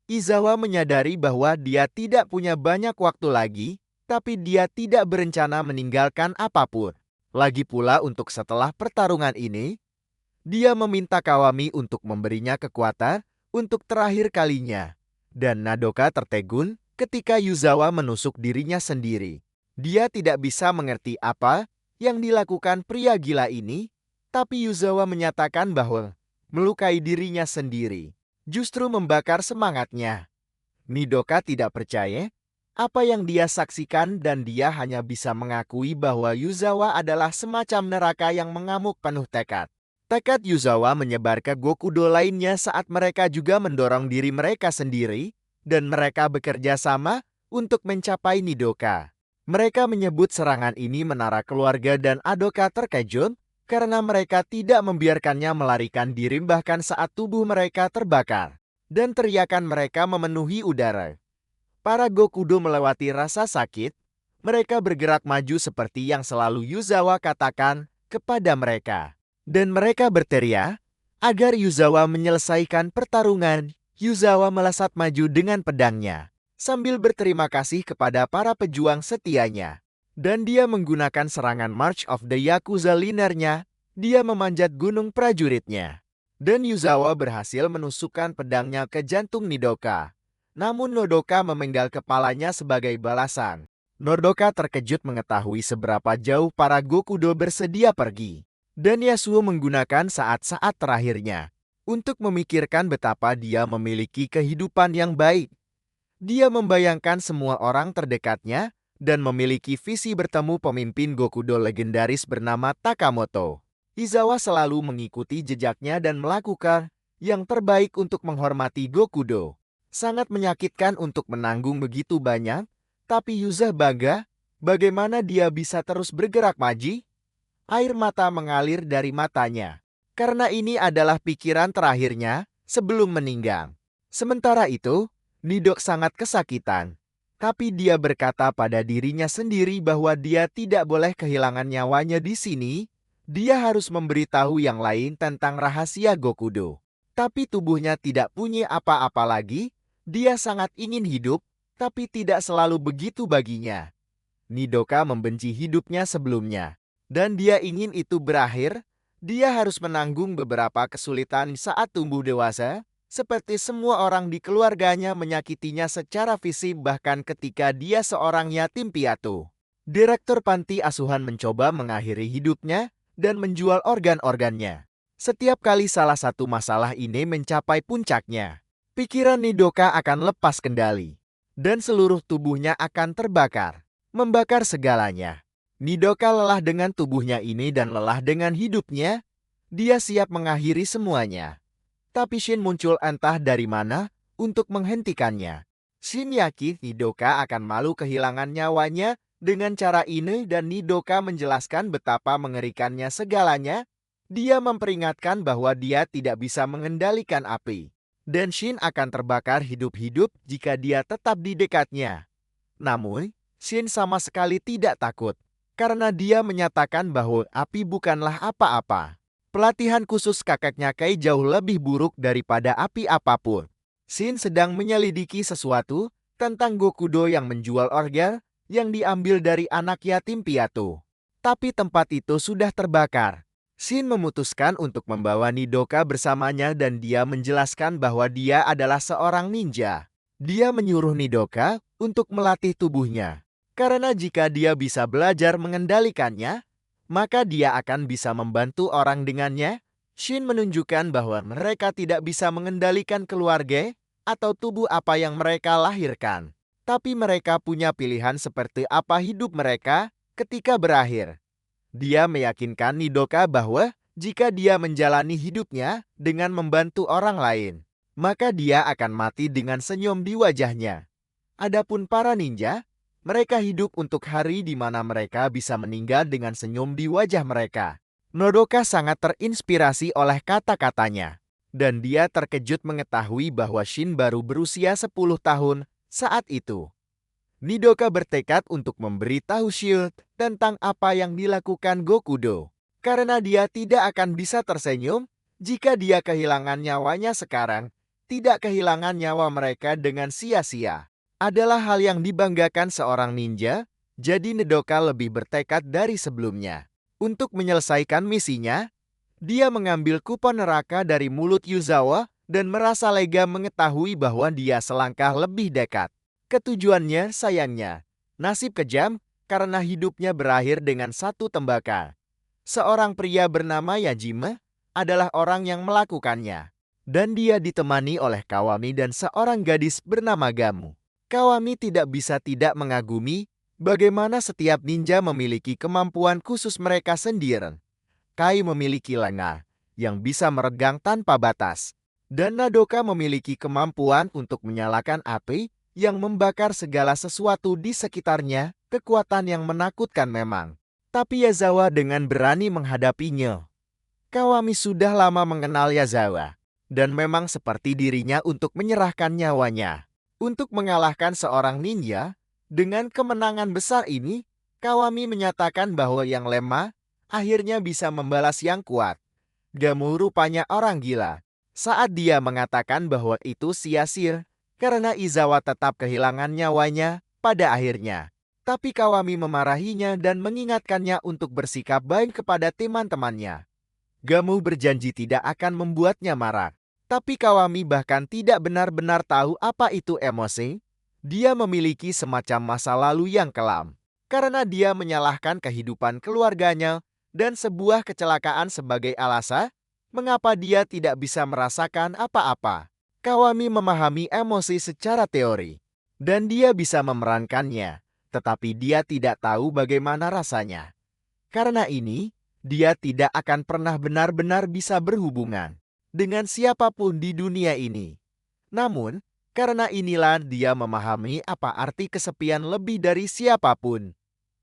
Izawa menyadari bahwa dia tidak punya banyak waktu lagi, tapi dia tidak berencana meninggalkan apapun. Lagi pula untuk setelah pertarungan ini, dia meminta Kawami untuk memberinya kekuatan untuk terakhir kalinya. Dan Nadoka tertegun ketika Yuzawa menusuk dirinya sendiri. Dia tidak bisa mengerti apa yang dilakukan pria gila ini, tapi Yuzawa menyatakan bahwa melukai dirinya sendiri justru membakar semangatnya. Nidoka tidak percaya apa yang dia saksikan dan dia hanya bisa mengakui bahwa Yuzawa adalah semacam neraka yang mengamuk penuh tekad. Tekad Yuzawa menyebar ke Gokudo lainnya saat mereka juga mendorong diri mereka sendiri dan mereka bekerja sama untuk mencapai Nidoka. Mereka menyebut serangan ini menara keluarga dan Adoka terkejut karena mereka tidak membiarkannya melarikan diri bahkan saat tubuh mereka terbakar. Dan teriakan mereka memenuhi udara. Para Gokudo melewati rasa sakit, mereka bergerak maju seperti yang selalu Yuzawa katakan kepada mereka. Dan mereka berteriak agar Yuzawa menyelesaikan pertarungan. Yuzawa melesat maju dengan pedangnya, sambil berterima kasih kepada para pejuang setianya. Dan dia menggunakan serangan March of the Yakuza linernya, dia memanjat gunung prajuritnya. Dan Yuzawa berhasil menusukkan pedangnya ke jantung Nidoka. Namun Nodoka memenggal kepalanya sebagai balasan. Nodoka terkejut mengetahui seberapa jauh para Gokudo bersedia pergi. Dan Yasuo menggunakan saat-saat terakhirnya untuk memikirkan betapa dia memiliki kehidupan yang baik. Dia membayangkan semua orang terdekatnya dan memiliki visi bertemu pemimpin Gokudo legendaris bernama Takamoto. Izawa selalu mengikuti jejaknya dan melakukan yang terbaik untuk menghormati Gokudo. Sangat menyakitkan untuk menanggung begitu banyak, tapi Yuza bangga. Bagaimana dia bisa terus bergerak maju? Air mata mengalir dari matanya, karena ini adalah pikiran terakhirnya sebelum meninggal. Sementara itu, Nidok sangat kesakitan, tapi dia berkata pada dirinya sendiri bahwa dia tidak boleh kehilangan nyawanya di sini. Dia harus memberitahu yang lain tentang rahasia Gokudo. Tapi tubuhnya tidak punya apa-apa lagi. Dia sangat ingin hidup, tapi tidak selalu begitu baginya. Nidoka membenci hidupnya sebelumnya, dan dia ingin itu berakhir. Dia harus menanggung beberapa kesulitan saat tumbuh dewasa, seperti semua orang di keluarganya menyakitinya secara fisik bahkan ketika dia seorang yatim piatu. Direktur panti asuhan mencoba mengakhiri hidupnya dan menjual organ-organnya. Setiap kali salah satu masalah ini mencapai puncaknya, pikiran Nidoka akan lepas kendali, dan seluruh tubuhnya akan terbakar, membakar segalanya. Nidoka lelah dengan tubuhnya ini dan lelah dengan hidupnya. Dia siap mengakhiri semuanya. Tapi Shin muncul entah dari mana untuk menghentikannya. Shin yakin Nidoka akan malu kehilangan nyawanya dengan cara ini dan Nidoka menjelaskan betapa mengerikannya segalanya. Dia memperingatkan bahwa dia tidak bisa mengendalikan api. Dan Shin akan terbakar hidup-hidup jika dia tetap di dekatnya. Namun, Shin sama sekali tidak takut, karena dia menyatakan bahwa api bukanlah apa-apa. Pelatihan khusus kakeknya Kai jauh lebih buruk daripada api apapun. Shin sedang menyelidiki sesuatu tentang Gokudo yang menjual organ yang diambil dari anak yatim piatu. Tapi tempat itu sudah terbakar. Shin memutuskan untuk membawa Nidoka bersamanya dan dia menjelaskan bahwa dia adalah seorang ninja. Dia menyuruh Nidoka untuk melatih tubuhnya. Karena jika dia bisa belajar mengendalikannya, maka dia akan bisa membantu orang dengannya. Shin menunjukkan bahwa mereka tidak bisa mengendalikan keluarga atau tubuh apa yang mereka lahirkan. Tapi mereka punya pilihan seperti apa hidup mereka ketika berakhir. Dia meyakinkan Nidoka bahwa jika dia menjalani hidupnya dengan membantu orang lain, maka dia akan mati dengan senyum di wajahnya. Adapun para ninja, mereka hidup untuk hari di mana mereka bisa meninggal dengan senyum di wajah mereka. Nodoka sangat terinspirasi oleh kata-katanya, dan dia terkejut mengetahui bahwa Shin baru berusia 10 tahun saat itu. Nidoka bertekad untuk memberitahu Shield tentang apa yang dilakukan Gokudo, karena dia tidak akan bisa tersenyum jika dia kehilangan nyawanya sekarang. Tidak kehilangan nyawa mereka dengan sia-sia adalah hal yang dibanggakan seorang ninja, jadi Nidoka lebih bertekad dari sebelumnya. Untuk menyelesaikan misinya, dia mengambil kupon neraka dari mulut Yuzawa dan merasa lega mengetahui bahwa dia selangkah lebih dekat. Ketujuannya, sayangnya, nasib kejam karena hidupnya berakhir dengan satu tembakan. Seorang pria bernama Yajime adalah orang yang melakukannya, dan dia ditemani oleh Kawami dan seorang gadis bernama Gamu. Kawami tidak bisa tidak mengagumi bagaimana setiap ninja memiliki kemampuan khusus mereka sendiri. Kai memiliki lengan yang bisa meregang tanpa batas, dan Nadoka memiliki kemampuan untuk menyalakan api yang membakar segala sesuatu di sekitarnya, kekuatan yang menakutkan memang. Tapi Yazawa dengan berani menghadapinya. Kawami sudah lama mengenal Yazawa, dan memang seperti dirinya untuk menyerahkan nyawanya. Untuk mengalahkan seorang ninja, dengan kemenangan besar ini, Kawami menyatakan bahwa yang lemah akhirnya bisa membalas yang kuat. Gamu rupanya orang gila. Saat dia mengatakan bahwa itu sia-sia, karena Izawa tetap kehilangan nyawanya pada akhirnya. Tapi Kawami memarahinya dan mengingatkannya untuk bersikap baik kepada teman-temannya. Gamu berjanji tidak akan membuatnya marah. Tapi Kawami bahkan tidak benar-benar tahu apa itu emosi. Dia memiliki semacam masa lalu yang kelam. Karena dia menyalahkan kehidupan keluarganya dan sebuah kecelakaan sebagai alasan mengapa dia tidak bisa merasakan apa-apa. Kawami memahami emosi secara teori. Dan dia bisa memerankannya. Tetapi dia tidak tahu bagaimana rasanya. Karena ini, dia tidak akan pernah benar-benar bisa berhubungan dengan siapapun di dunia ini. Namun, karena inilah dia memahami apa arti kesepian lebih dari siapapun.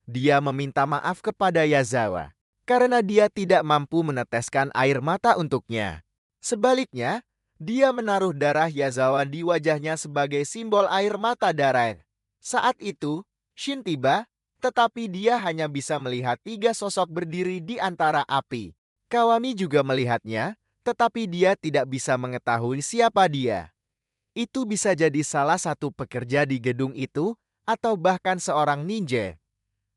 Dia meminta maaf kepada Yazawa karena dia tidak mampu meneteskan air mata untuknya. Sebaliknya, dia menaruh darah Yazawa di wajahnya sebagai simbol air mata darah. Saat itu, Shin tiba, tetapi dia hanya bisa melihat 3 sosok berdiri di antara api. Kawami juga melihatnya, tetapi dia tidak bisa mengetahui siapa dia. Itu bisa jadi salah satu pekerja di gedung itu, atau bahkan seorang ninja.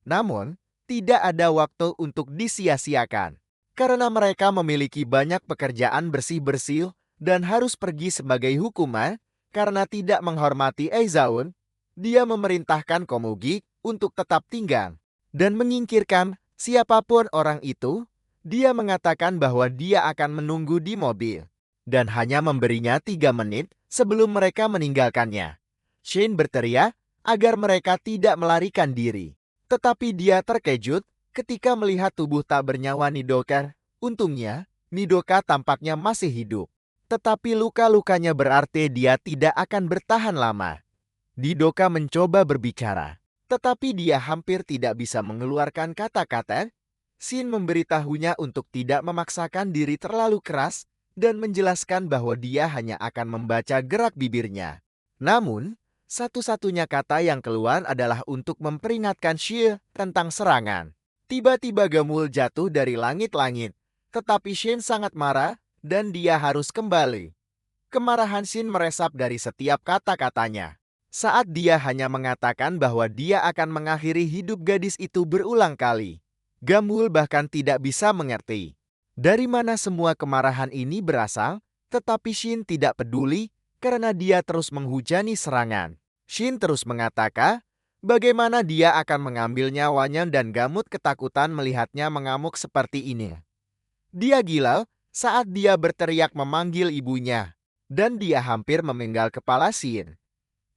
Namun, tidak ada waktu untuk disia-siakan. Karena mereka memiliki banyak pekerjaan bersih-bersih dan harus pergi sebagai hukuman, karena tidak menghormati Aizaun, dia memerintahkan Komugi untuk tetap tinggal dan menyingkirkan siapapun orang itu. Dia mengatakan bahwa dia akan menunggu di mobil dan hanya memberinya 3 menit sebelum mereka meninggalkannya. Shin berteriak agar mereka tidak melarikan diri. Tetapi dia terkejut ketika melihat tubuh tak bernyawa Nidoka. Untungnya, Nidoka tampaknya masih hidup. Tetapi luka-lukanya berarti dia tidak akan bertahan lama. Nidoka mencoba berbicara, tetapi dia hampir tidak bisa mengeluarkan kata-kata. Shin memberitahunya untuk tidak memaksakan diri terlalu keras dan menjelaskan bahwa dia hanya akan membaca gerak bibirnya. Namun, satu-satunya kata yang keluar adalah untuk memperingatkan Shin tentang serangan. Tiba-tiba Gamul jatuh dari langit-langit, tetapi Shin sangat marah dan dia harus kembali. Kemarahan Shin meresap dari setiap kata-katanya. Saat dia hanya mengatakan bahwa dia akan mengakhiri hidup gadis itu berulang kali. Gamul bahkan tidak bisa mengerti dari mana semua kemarahan ini berasal, tetapi Shin tidak peduli karena dia terus menghujani serangan. Shin terus mengatakan bagaimana dia akan mengambil nyawanya dan Gamut ketakutan melihatnya mengamuk seperti ini. Dia gila saat dia berteriak memanggil ibunya, dan dia hampir memenggal kepala Shin.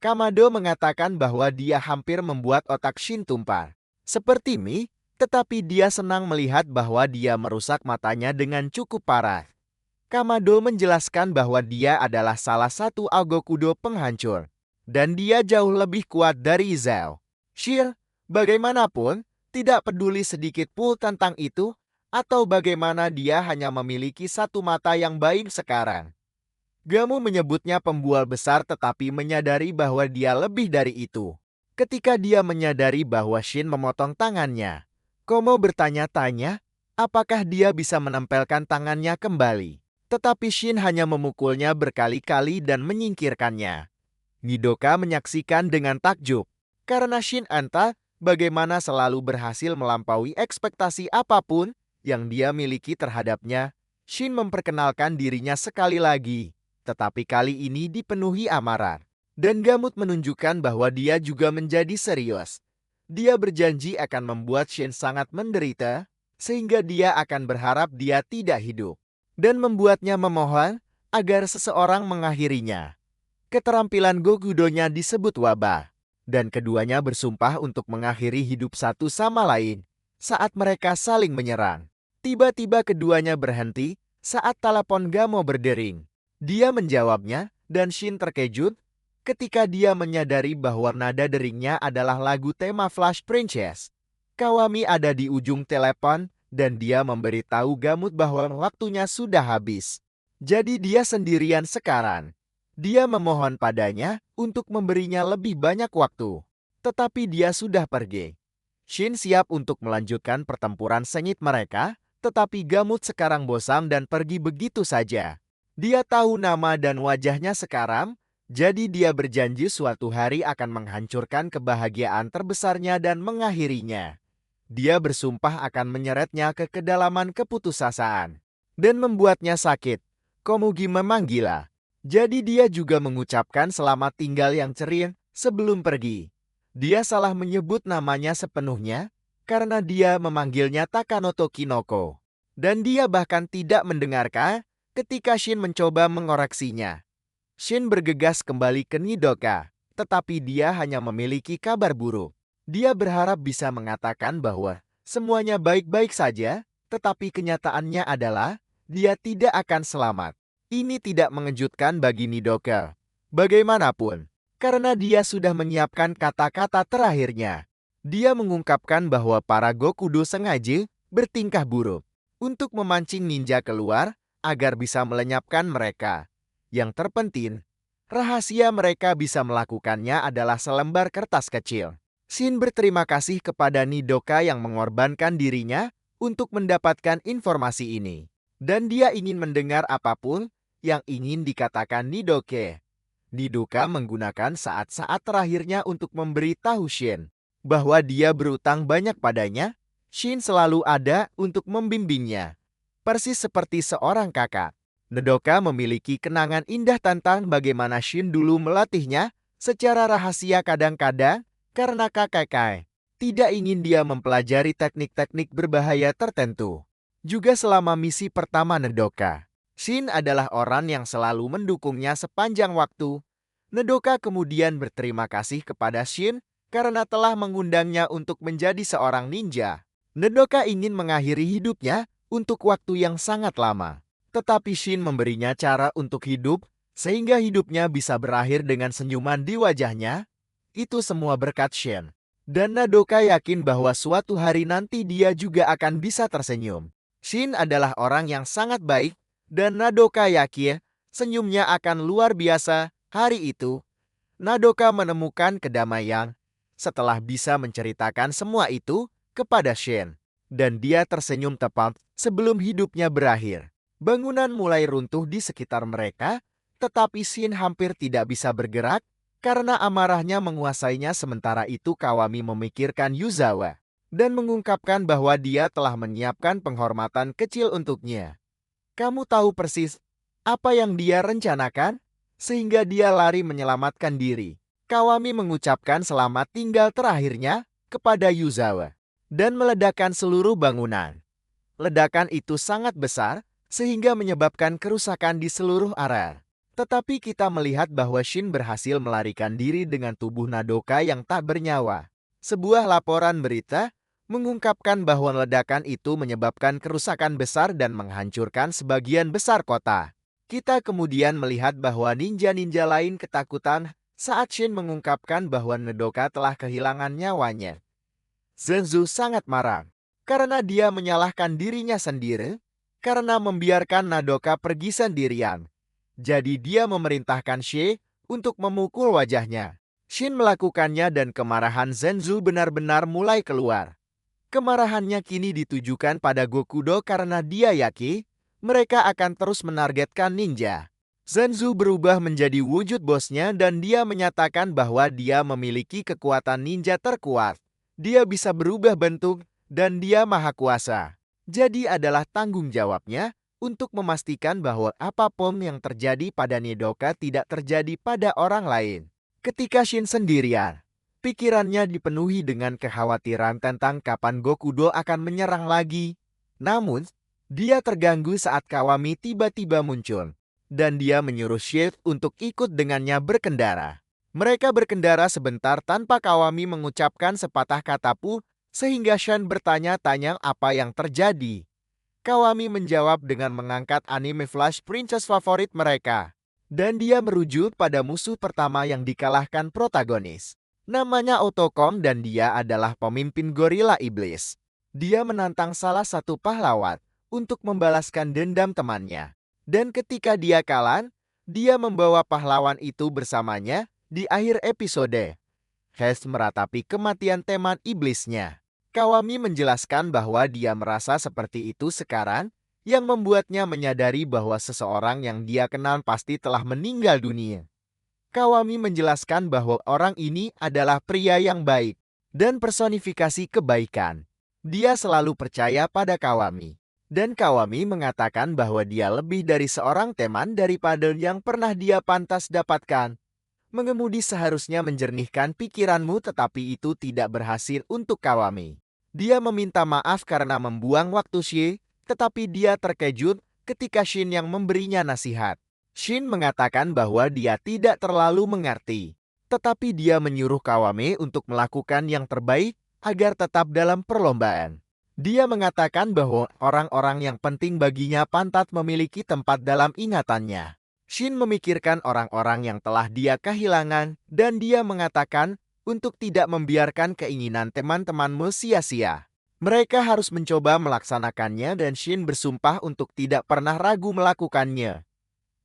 Kamado mengatakan bahwa dia hampir membuat otak Shin tumpah. Seperti mie, tetapi dia senang melihat bahwa dia merusak matanya dengan cukup parah. Kamado menjelaskan bahwa dia adalah salah satu Agokudo penghancur. Dan dia jauh lebih kuat dari Zhao. Shin, bagaimanapun, tidak peduli sedikit pun tentang itu, atau bagaimana dia hanya memiliki satu mata yang baik sekarang. Gamu menyebutnya pembual besar tetapi menyadari bahwa dia lebih dari itu. Ketika dia menyadari bahwa Shin memotong tangannya, Komo bertanya-tanya apakah dia bisa menempelkan tangannya kembali. Tetapi Shin hanya memukulnya berkali-kali dan menyingkirkannya. Nidoka menyaksikan dengan takjub. Karena Shin entah bagaimana selalu berhasil melampaui ekspektasi apapun yang dia miliki terhadapnya, Shin memperkenalkan dirinya sekali lagi. Tetapi kali ini dipenuhi amarah. Dan Gamut menunjukkan bahwa dia juga menjadi serius. Dia berjanji akan membuat Shin sangat menderita, sehingga dia akan berharap dia tidak hidup. Dan membuatnya memohon agar seseorang mengakhirinya. Keterampilan Gokudo-nya disebut wabah. Dan keduanya bersumpah untuk mengakhiri hidup satu sama lain saat mereka saling menyerang. Tiba-tiba keduanya berhenti saat telepon Gamo berdering. Dia menjawabnya, dan Shin terkejut Ketika dia menyadari bahwa nada deringnya adalah lagu tema Flash Princess, Kawami ada di ujung telepon dan dia memberitahu Gamut bahwa waktunya sudah habis. Jadi dia sendirian sekarang. Dia memohon padanya untuk memberinya lebih banyak waktu. Tetapi dia sudah pergi. Shin siap untuk melanjutkan pertempuran sengit mereka, tetapi Gamut sekarang bosan dan pergi begitu saja. Dia tahu nama dan wajahnya sekarang, jadi dia berjanji suatu hari akan menghancurkan kebahagiaan terbesarnya dan mengakhirinya. Dia bersumpah akan menyeretnya ke kedalaman keputusasaan dan membuatnya sakit. Komugi memang gila. Jadi dia juga mengucapkan selamat tinggal yang ceria sebelum pergi. Dia salah menyebut namanya sepenuhnya karena dia memanggilnya Takanoto Kinoko. Dan dia bahkan tidak mendengarkan ketika Shin mencoba mengoreksinya. Shin bergegas kembali ke Nidoka, tetapi dia hanya memiliki kabar buruk. Dia berharap bisa mengatakan bahwa semuanya baik-baik saja, tetapi kenyataannya adalah dia tidak akan selamat. Ini tidak mengejutkan bagi Nidoka. Bagaimanapun, karena dia sudah menyiapkan kata-kata terakhirnya. Dia mengungkapkan bahwa para Gokudo sengaja bertingkah buruk untuk memancing ninja keluar agar bisa melenyapkan mereka. Yang terpenting, rahasia mereka bisa melakukannya adalah selembar kertas kecil. Shin berterima kasih kepada Nidoka yang mengorbankan dirinya untuk mendapatkan informasi ini. Dan dia ingin mendengar apapun yang ingin dikatakan Nidoka. Nidoka menggunakan saat-saat terakhirnya untuk memberitahu Shin bahwa dia berutang banyak padanya. Shin selalu ada untuk membimbingnya, persis seperti seorang kakak. Nidoka memiliki kenangan indah tentang bagaimana Shin dulu melatihnya secara rahasia kadang-kadang karena kakak tidak ingin dia mempelajari teknik-teknik berbahaya tertentu. Juga selama misi pertama Nidoka, Shin adalah orang yang selalu mendukungnya sepanjang waktu. Nidoka kemudian berterima kasih kepada Shin karena telah mengundangnya untuk menjadi seorang ninja. Nidoka ingin mengakhiri hidupnya untuk waktu yang sangat lama. Tetapi Shin memberinya cara untuk hidup, sehingga hidupnya bisa berakhir dengan senyuman di wajahnya. Itu semua berkat Shin. Dan Nidoka yakin bahwa suatu hari nanti dia juga akan bisa tersenyum. Shin adalah orang yang sangat baik, dan Nidoka yakin senyumnya akan luar biasa hari itu. Nidoka menemukan kedamaian setelah bisa menceritakan semua itu kepada Shin. Dan dia tersenyum tepat sebelum hidupnya berakhir. Bangunan mulai runtuh di sekitar mereka, tetapi Shin hampir tidak bisa bergerak karena amarahnya menguasainya. Sementara itu Kawami memikirkan Yuzawa dan mengungkapkan bahwa dia telah menyiapkan penghormatan kecil untuknya. Kamu tahu persis apa yang dia rencanakan? Sehingga dia lari menyelamatkan diri. Kawami mengucapkan selamat tinggal terakhirnya kepada Yuzawa dan meledakkan seluruh bangunan. Ledakan itu sangat besar, sehingga menyebabkan kerusakan di seluruh area. Tetapi kita melihat bahwa Shin berhasil melarikan diri dengan tubuh Nidoka yang tak bernyawa. Sebuah laporan berita mengungkapkan bahwa ledakan itu menyebabkan kerusakan besar dan menghancurkan sebagian besar kota. Kita kemudian melihat bahwa ninja-ninja lain ketakutan saat Shin mengungkapkan bahwa Nidoka telah kehilangan nyawanya. Zenzu sangat marah karena dia menyalahkan dirinya sendiri karena membiarkan Nidoka pergi sendirian. Jadi dia memerintahkan She untuk memukul wajahnya. Shin melakukannya dan kemarahan Zenzu benar-benar mulai keluar. Kemarahannya kini ditujukan pada Gokudo karena dia yakin mereka akan terus menargetkan ninja. Zenzu berubah menjadi wujud bosnya dan dia menyatakan bahwa dia memiliki kekuatan ninja terkuat. Dia bisa berubah bentuk dan dia maha kuasa. Jadi adalah tanggung jawabnya untuk memastikan bahwa apapun yang terjadi pada Nidoka tidak terjadi pada orang lain. Ketika Shin sendirian, pikirannya dipenuhi dengan kekhawatiran tentang kapan Gokudo akan menyerang lagi. Namun, dia terganggu saat Kawami tiba-tiba muncul, dan dia menyuruh Shin untuk ikut dengannya berkendara. Mereka berkendara sebentar tanpa Kawami mengucapkan sepatah kata pun, sehingga Shin bertanya-tanya apa yang terjadi. Kawami menjawab dengan mengangkat anime Flash Princess favorit mereka. Dan dia merujuk pada musuh pertama yang dikalahkan protagonis. Namanya Otacon dan dia adalah pemimpin gorila iblis. Dia menantang salah satu pahlawan untuk membalaskan dendam temannya. Dan ketika dia kalah, dia membawa pahlawan itu bersamanya di akhir episode. Heist meratapi kematian teman iblisnya. Kawami menjelaskan bahwa dia merasa seperti itu sekarang, yang membuatnya menyadari bahwa seseorang yang dia kenal pasti telah meninggal dunia. Kawami menjelaskan bahwa orang ini adalah pria yang baik dan personifikasi kebaikan. Dia selalu percaya pada Kawami. Dan Kawami mengatakan bahwa dia lebih dari seorang teman daripada yang pernah dia pantas dapatkan. Mengemudi seharusnya menjernihkan pikiranmu, tetapi itu tidak berhasil untuk Kawami. Dia meminta maaf karena membuang waktu Shi, tetapi dia terkejut ketika Shin yang memberinya nasihat. Shin mengatakan bahwa dia tidak terlalu mengerti, tetapi dia menyuruh Kawami untuk melakukan yang terbaik agar tetap dalam perlombaan. Dia mengatakan bahwa orang-orang yang penting baginya pantas memiliki tempat dalam ingatannya. Shin memikirkan orang-orang yang telah dia kehilangan, dan dia mengatakan untuk tidak membiarkan keinginan teman-temanmu sia-sia. Mereka harus mencoba melaksanakannya dan Shin bersumpah untuk tidak pernah ragu melakukannya.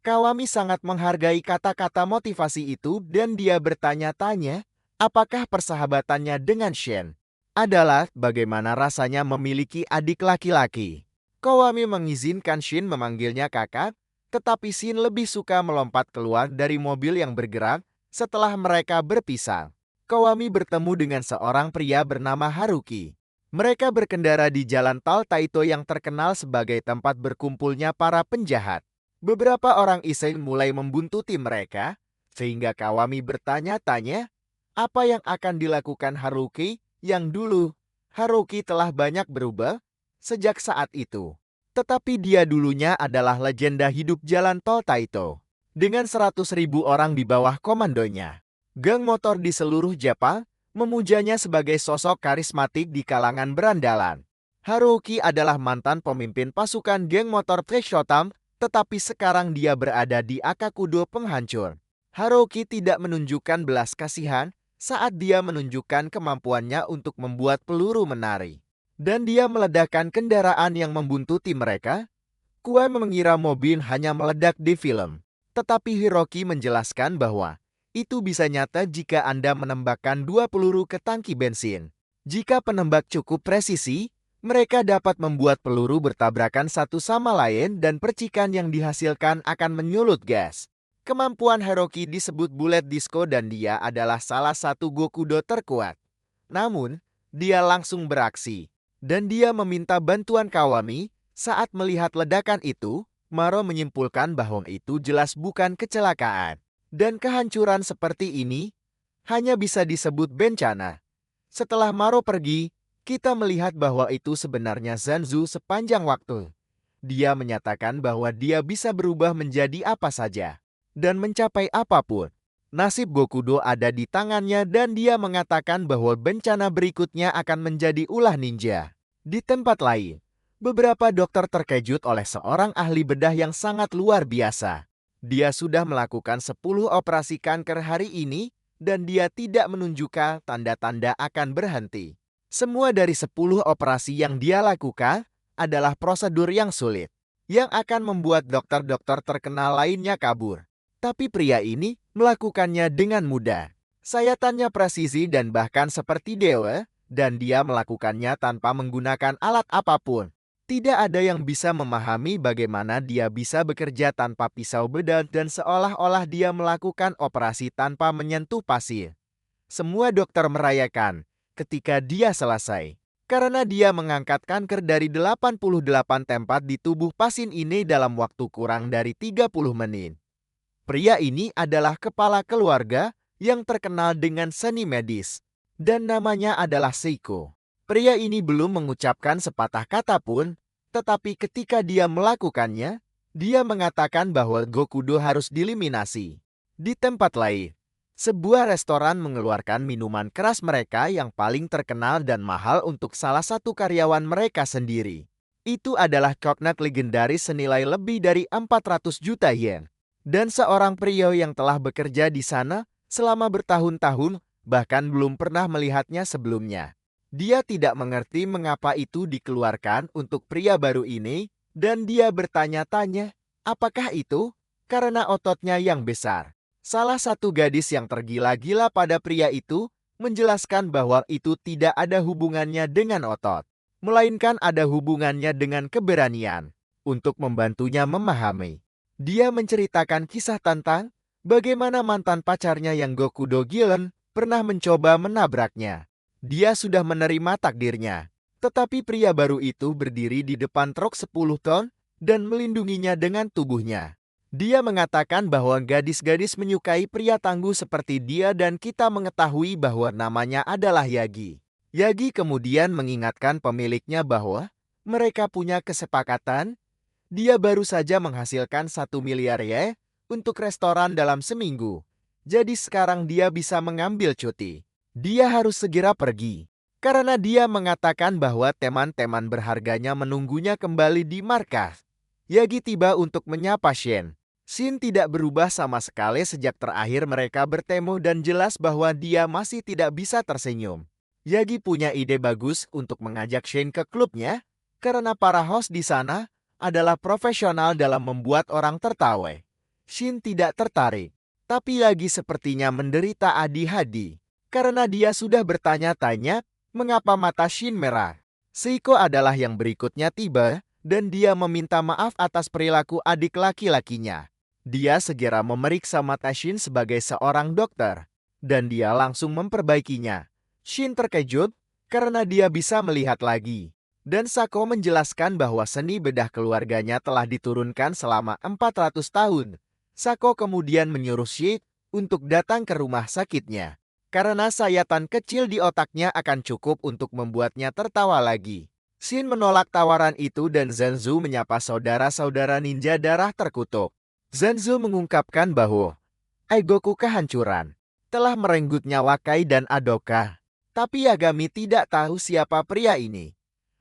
Kawami sangat menghargai kata-kata motivasi itu dan dia bertanya-tanya apakah persahabatannya dengan Shin adalah bagaimana rasanya memiliki adik laki-laki. Kawami mengizinkan Shin memanggilnya kakak, tetapi Shin lebih suka melompat keluar dari mobil yang bergerak setelah mereka berpisah. Kawami bertemu dengan seorang pria bernama Haruki. Mereka berkendara di jalan tol Taito yang terkenal sebagai tempat berkumpulnya para penjahat. Beberapa orang iseng mulai membuntuti mereka, sehingga Kawami bertanya-tanya apa yang akan dilakukan Haruki yang dulu. Haruki telah banyak berubah sejak saat itu. Tetapi dia dulunya adalah legenda hidup jalan tol Taito. Dengan 100.000 orang di bawah komandonya. Geng motor di seluruh Jepang memujanya sebagai sosok karismatik di kalangan berandalan. Haruki adalah mantan pemimpin pasukan geng motor Preshotam, tetapi sekarang dia berada di Akakudo penghancur. Haruki tidak menunjukkan belas kasihan saat dia menunjukkan kemampuannya untuk membuat peluru menari. Dan dia meledakkan kendaraan yang membuntuti mereka. Kuai mengira mobil hanya meledak di film. Tetapi Hiroki menjelaskan bahwa itu bisa nyata jika Anda menembakkan 2 peluru ke tangki bensin. Jika penembak cukup presisi, mereka dapat membuat peluru bertabrakan satu sama lain dan percikan yang dihasilkan akan menyulut gas. Kemampuan Hiroki disebut bullet disco dan dia adalah salah satu Gokudo terkuat. Namun, dia langsung beraksi. Dan dia meminta bantuan Kawami. Saat melihat ledakan itu, Maro menyimpulkan bahwa itu jelas bukan kecelakaan. Dan kehancuran seperti ini hanya bisa disebut bencana. Setelah Maro pergi, kita melihat bahwa itu sebenarnya Zanzu sepanjang waktu. Dia menyatakan bahwa dia bisa berubah menjadi apa saja dan mencapai apapun. Nasib Gokudo ada di tangannya dan dia mengatakan bahwa bencana berikutnya akan menjadi ulah ninja. Di tempat lain, beberapa dokter terkejut oleh seorang ahli bedah yang sangat luar biasa. Dia sudah melakukan 10 operasi kanker hari ini dan dia tidak menunjukkan tanda-tanda akan berhenti. Semua dari 10 operasi yang dia lakukan adalah prosedur yang sulit, yang akan membuat dokter-dokter terkenal lainnya kabur. Tapi pria ini melakukannya dengan mudah. Sayatannya presisi dan bahkan seperti dewa, dan dia melakukannya tanpa menggunakan alat apapun. Tidak ada yang bisa memahami bagaimana dia bisa bekerja tanpa pisau bedah dan seolah-olah dia melakukan operasi tanpa menyentuh pasien. Semua dokter merayakan ketika dia selesai. Karena dia mengangkat kanker dari 88 tempat di tubuh pasien ini dalam waktu kurang dari 30 menit. Pria ini adalah kepala keluarga yang terkenal dengan seni medis. Dan namanya adalah Seiko. Pria ini belum mengucapkan sepatah kata pun, tetapi ketika dia melakukannya, dia mengatakan bahwa Gokudo harus dieliminasi. Di tempat lain, sebuah restoran mengeluarkan minuman keras mereka yang paling terkenal dan mahal untuk salah satu karyawan mereka sendiri. Itu adalah cognac legendaris senilai lebih dari 400 juta yen. Dan seorang pria yang telah bekerja di sana selama bertahun-tahun, bahkan belum pernah melihatnya sebelumnya. Dia tidak mengerti mengapa itu dikeluarkan untuk pria baru ini, dan dia bertanya-tanya, apakah itu karena ototnya yang besar? Salah satu gadis yang tergila-gila pada pria itu menjelaskan bahwa itu tidak ada hubungannya dengan otot, melainkan ada hubungannya dengan keberanian untuk membantunya memahami. Dia menceritakan kisah tentang bagaimana mantan pacarnya yang Gokudo Gilen pernah mencoba menabraknya. Dia sudah menerima takdirnya, tetapi pria baru itu berdiri di depan truk 10 ton dan melindunginya dengan tubuhnya. Dia mengatakan bahwa gadis-gadis menyukai pria tangguh seperti dia dan kita mengetahui bahwa namanya adalah Yagi. Yagi kemudian mengingatkan pemiliknya bahwa mereka punya kesepakatan. Dia baru saja menghasilkan 1 miliar yen untuk restoran dalam seminggu. Jadi sekarang dia bisa mengambil cuti. Dia harus segera pergi. Karena dia mengatakan bahwa teman-teman berharganya menunggunya kembali di markas. Yagi tiba untuk menyapa Shin. Shin tidak berubah sama sekali sejak terakhir mereka bertemu dan jelas bahwa dia masih tidak bisa tersenyum. Yagi punya ide bagus untuk mengajak Shin ke klubnya, karena para host di sana adalah profesional dalam membuat orang tertawa. Shin tidak tertarik, tapi Yagi sepertinya menderita adi-hadi, karena dia sudah bertanya-tanya mengapa mata Shin merah. Seiko adalah yang berikutnya tiba, dan dia meminta maaf atas perilaku adik laki-lakinya. Dia segera memeriksa mata Shin sebagai seorang dokter, dan dia langsung memperbaikinya. Shin terkejut karena dia bisa melihat lagi. Dan Sako menjelaskan bahwa seni bedah keluarganya telah diturunkan selama 400 tahun. Sako kemudian menyuruh Shik untuk datang ke rumah sakitnya, karena sayatan kecil di otaknya akan cukup untuk membuatnya tertawa lagi. Shin menolak tawaran itu dan Zanzu menyapa saudara-saudara ninja darah terkutuk. Zanzu mengungkapkan bahwa Aigoku kehancuran telah merenggut nyawa Kai dan Adoka. Tapi Yagami tidak tahu siapa pria ini.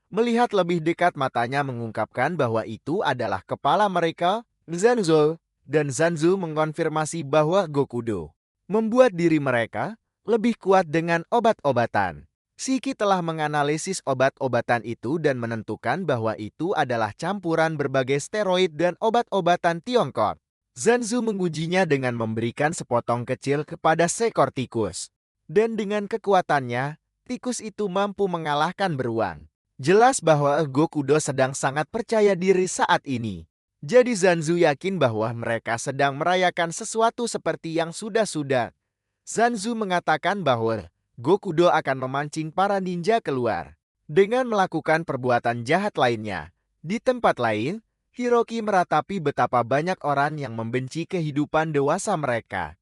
Melihat lebih dekat matanya mengungkapkan bahwa itu adalah kepala mereka, Zanzu, dan Zanzu mengkonfirmasi bahwa Gokudo membuat diri mereka lebih kuat dengan obat-obatan. Shiki telah menganalisis obat-obatan itu dan menentukan bahwa itu adalah campuran berbagai steroid dan obat-obatan Tiongkok. Zanzu mengujinya dengan memberikan sepotong kecil kepada seekor tikus. Dan dengan kekuatannya, tikus itu mampu mengalahkan beruang. Jelas bahwa Gokudo sedang sangat percaya diri saat ini. Jadi Zanzu yakin bahwa mereka sedang merayakan sesuatu seperti yang sudah-sudah. Zanzu mengatakan bahwa Gokudo akan memancing para ninja keluar dengan melakukan perbuatan jahat lainnya. Di tempat lain, Hiroki meratapi betapa banyak orang yang membenci kehidupan dewasa mereka.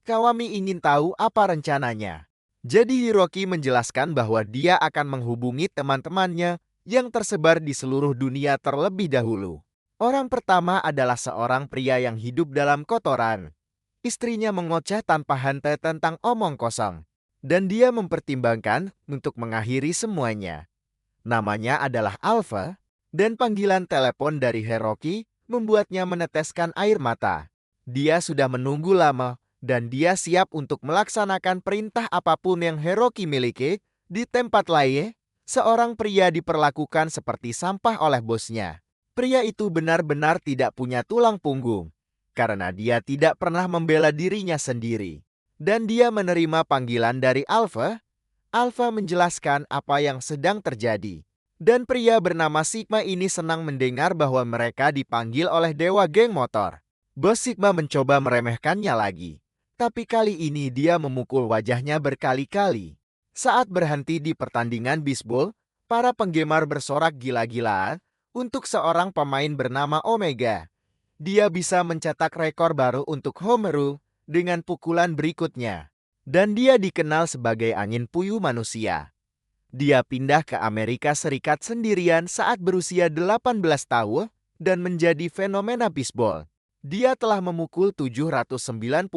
Kawami ingin tahu apa rencananya. Jadi Hiroki menjelaskan bahwa dia akan menghubungi teman-temannya yang tersebar di seluruh dunia terlebih dahulu. Orang pertama adalah seorang pria yang hidup dalam kotoran. Istrinya mengoceh tanpa henti tentang omong kosong. Dan dia mempertimbangkan untuk mengakhiri semuanya. Namanya adalah Alpha, dan panggilan telepon dari Hiroki membuatnya meneteskan air mata. Dia sudah menunggu lama, dan dia siap untuk melaksanakan perintah apapun yang Hiroki miliki. Di tempat lain, seorang pria diperlakukan seperti sampah oleh bosnya. Pria itu benar-benar tidak punya tulang punggung, karena dia tidak pernah membela dirinya sendiri. Dan dia menerima panggilan dari Alpha. Alpha menjelaskan apa yang sedang terjadi. Dan pria bernama Sigma ini senang mendengar bahwa mereka dipanggil oleh Dewa Geng Motor. Bos Sigma mencoba meremehkannya lagi. Tapi kali ini dia memukul wajahnya berkali-kali. Saat berhenti di pertandingan bisbol, para penggemar bersorak gila-gilaan untuk seorang pemain bernama Omega. Dia bisa mencetak rekor baru untuk home run dengan pukulan berikutnya. Dan dia dikenal sebagai angin puyuh manusia. Dia pindah ke Amerika Serikat sendirian saat berusia 18 tahun dan menjadi fenomena bisbol. Dia telah memukul 799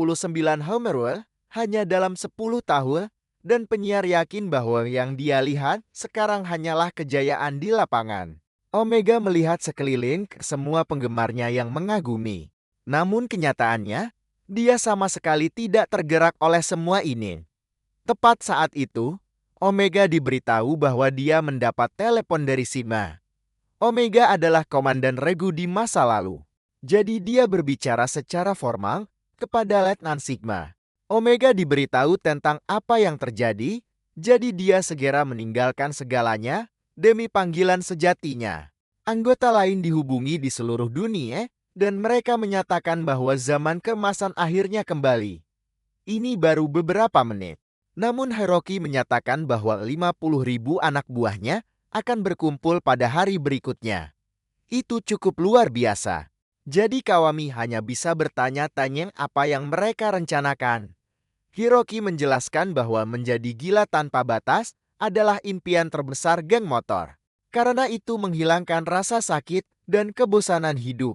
home run hanya dalam 10 tahun, dan penyiar yakin bahwa yang dia lihat sekarang hanyalah kejayaan di lapangan. Omega melihat sekeliling ke semua penggemarnya yang mengagumi. Namun kenyataannya, dia sama sekali tidak tergerak oleh semua ini. Tepat saat itu, Omega diberitahu bahwa dia mendapat telepon dari Sigma. Omega adalah komandan regu di masa lalu. Jadi dia berbicara secara formal kepada Letnan Sigma. Omega diberitahu tentang apa yang terjadi, jadi dia segera meninggalkan segalanya demi panggilan sejatinya. Anggota lain dihubungi di seluruh dunia, dan mereka menyatakan bahwa zaman keemasan akhirnya kembali. Ini baru beberapa menit. Namun Hiroki menyatakan bahwa 50.000 anak buahnya akan berkumpul pada hari berikutnya. Itu cukup luar biasa. Jadi Kawami hanya bisa bertanya-tanya apa yang mereka rencanakan. Hiroki menjelaskan bahwa menjadi gila tanpa batas adalah impian terbesar geng motor. Karena itu menghilangkan rasa sakit dan kebosanan hidup.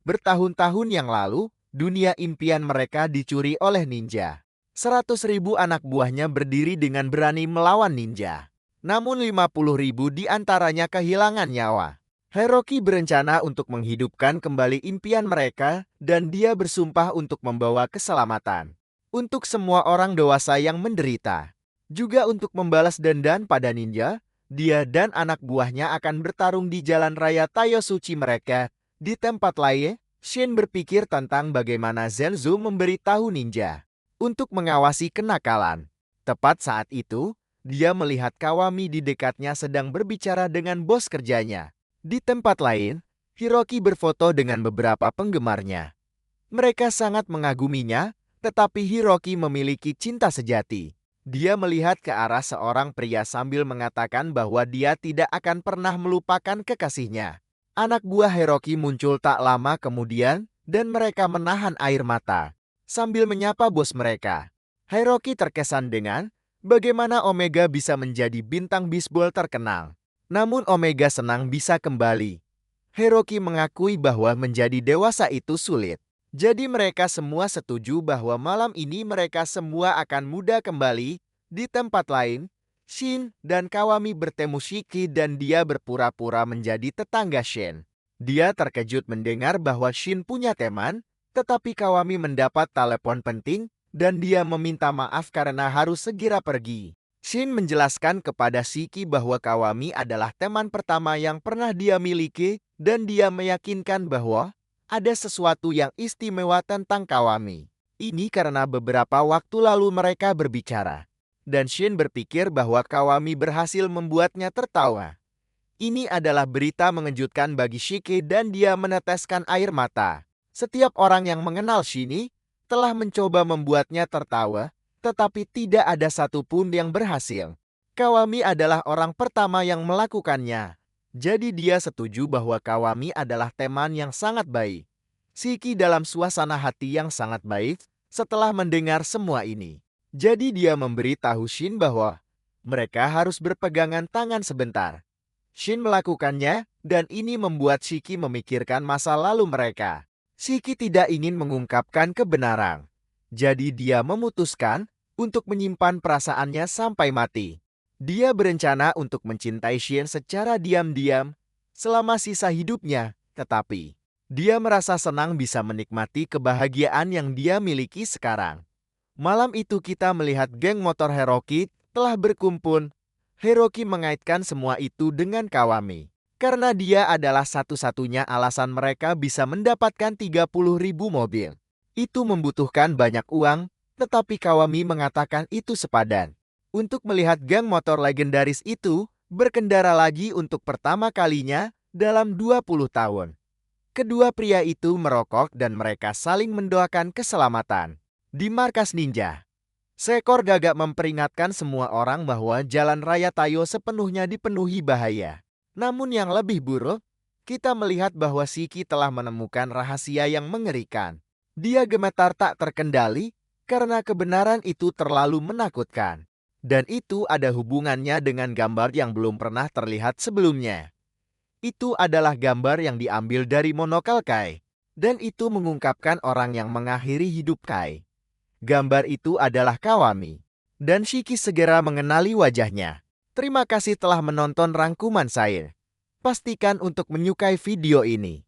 Bertahun-tahun yang lalu, dunia impian mereka dicuri oleh ninja. 100.000 anak buahnya berdiri dengan berani melawan ninja. Namun 50.000 di antaranya kehilangan nyawa. Hiroki berencana untuk menghidupkan kembali impian mereka dan dia bersumpah untuk membawa keselamatan untuk semua orang dewasa yang menderita. Juga untuk membalas dendam pada ninja, dia dan anak buahnya akan bertarung di jalan raya Tayosuchi mereka. Di tempat lain, Shin berpikir tentang bagaimana Zenzu memberitahu ninja untuk mengawasi kenakalan. Tepat saat itu, dia melihat Kawami di dekatnya sedang berbicara dengan bos kerjanya. Di tempat lain, Hiroki berfoto dengan beberapa penggemarnya. Mereka sangat mengaguminya, tetapi Hiroki memiliki cinta sejati. Dia melihat ke arah seorang pria sambil mengatakan bahwa dia tidak akan pernah melupakan kekasihnya. Anak buah Hiroki muncul tak lama kemudian, dan mereka menahan air mata sambil menyapa bos mereka. Hiroki terkesan dengan bagaimana Omega bisa menjadi bintang bisbol terkenal. Namun Omega senang bisa kembali. Hiroki mengakui bahwa menjadi dewasa itu sulit. Jadi mereka semua setuju bahwa malam ini mereka semua akan muda kembali. Di tempat lain, Shin dan Kawami bertemu Shiki dan dia berpura-pura menjadi tetangga Shin. Dia terkejut mendengar bahwa Shin punya teman, tetapi Kawami mendapat telepon penting dan dia meminta maaf karena harus segera pergi. Shin menjelaskan kepada Shiki bahwa Kawami adalah teman pertama yang pernah dia miliki dan dia meyakinkan bahwa ada sesuatu yang istimewa tentang Kawami. Ini karena beberapa waktu lalu mereka berbicara. Dan Shin berpikir bahwa Kawami berhasil membuatnya tertawa. Ini adalah berita mengejutkan bagi Shiki dan dia meneteskan air mata. Setiap orang yang mengenal Shini telah mencoba membuatnya tertawa, tetapi tidak ada satupun yang berhasil. Kawami adalah orang pertama yang melakukannya. Jadi dia setuju bahwa Kawami adalah teman yang sangat baik. Shiki dalam suasana hati yang sangat baik setelah mendengar semua ini. Jadi dia memberitahu Shin bahwa mereka harus berpegangan tangan sebentar. Shin melakukannya dan ini membuat Shiki memikirkan masa lalu mereka. Shiki tidak ingin mengungkapkan kebenaran. Jadi dia memutuskan untuk menyimpan perasaannya sampai mati. Dia berencana untuk mencintai Shin secara diam-diam selama sisa hidupnya, tetapi dia merasa senang bisa menikmati kebahagiaan yang dia miliki sekarang. Malam itu kita melihat geng motor Hiroki telah berkumpul. Hiroki mengaitkan semua itu dengan Kawami. Karena dia adalah satu-satunya alasan mereka bisa mendapatkan 30.000 mobil. Itu membutuhkan banyak uang, tetapi Kawami mengatakan itu sepadan. Untuk melihat geng motor legendaris itu berkendara lagi untuk pertama kalinya dalam 20 tahun. Kedua pria itu merokok dan mereka saling mendoakan keselamatan. Di markas ninja, seekor gagak memperingatkan semua orang bahwa jalan raya Tayo sepenuhnya dipenuhi bahaya. Namun yang lebih buruk, kita melihat bahwa Shiki telah menemukan rahasia yang mengerikan. Dia gemetar tak terkendali karena kebenaran itu terlalu menakutkan. Dan itu ada hubungannya dengan gambar yang belum pernah terlihat sebelumnya. Itu adalah gambar yang diambil dari monokal Kai. Dan itu mengungkapkan orang yang mengakhiri hidup Kai. Gambar itu adalah Kawami. Dan Shiki segera mengenali wajahnya. Terima kasih telah menonton rangkuman saya. Pastikan untuk menyukai video ini.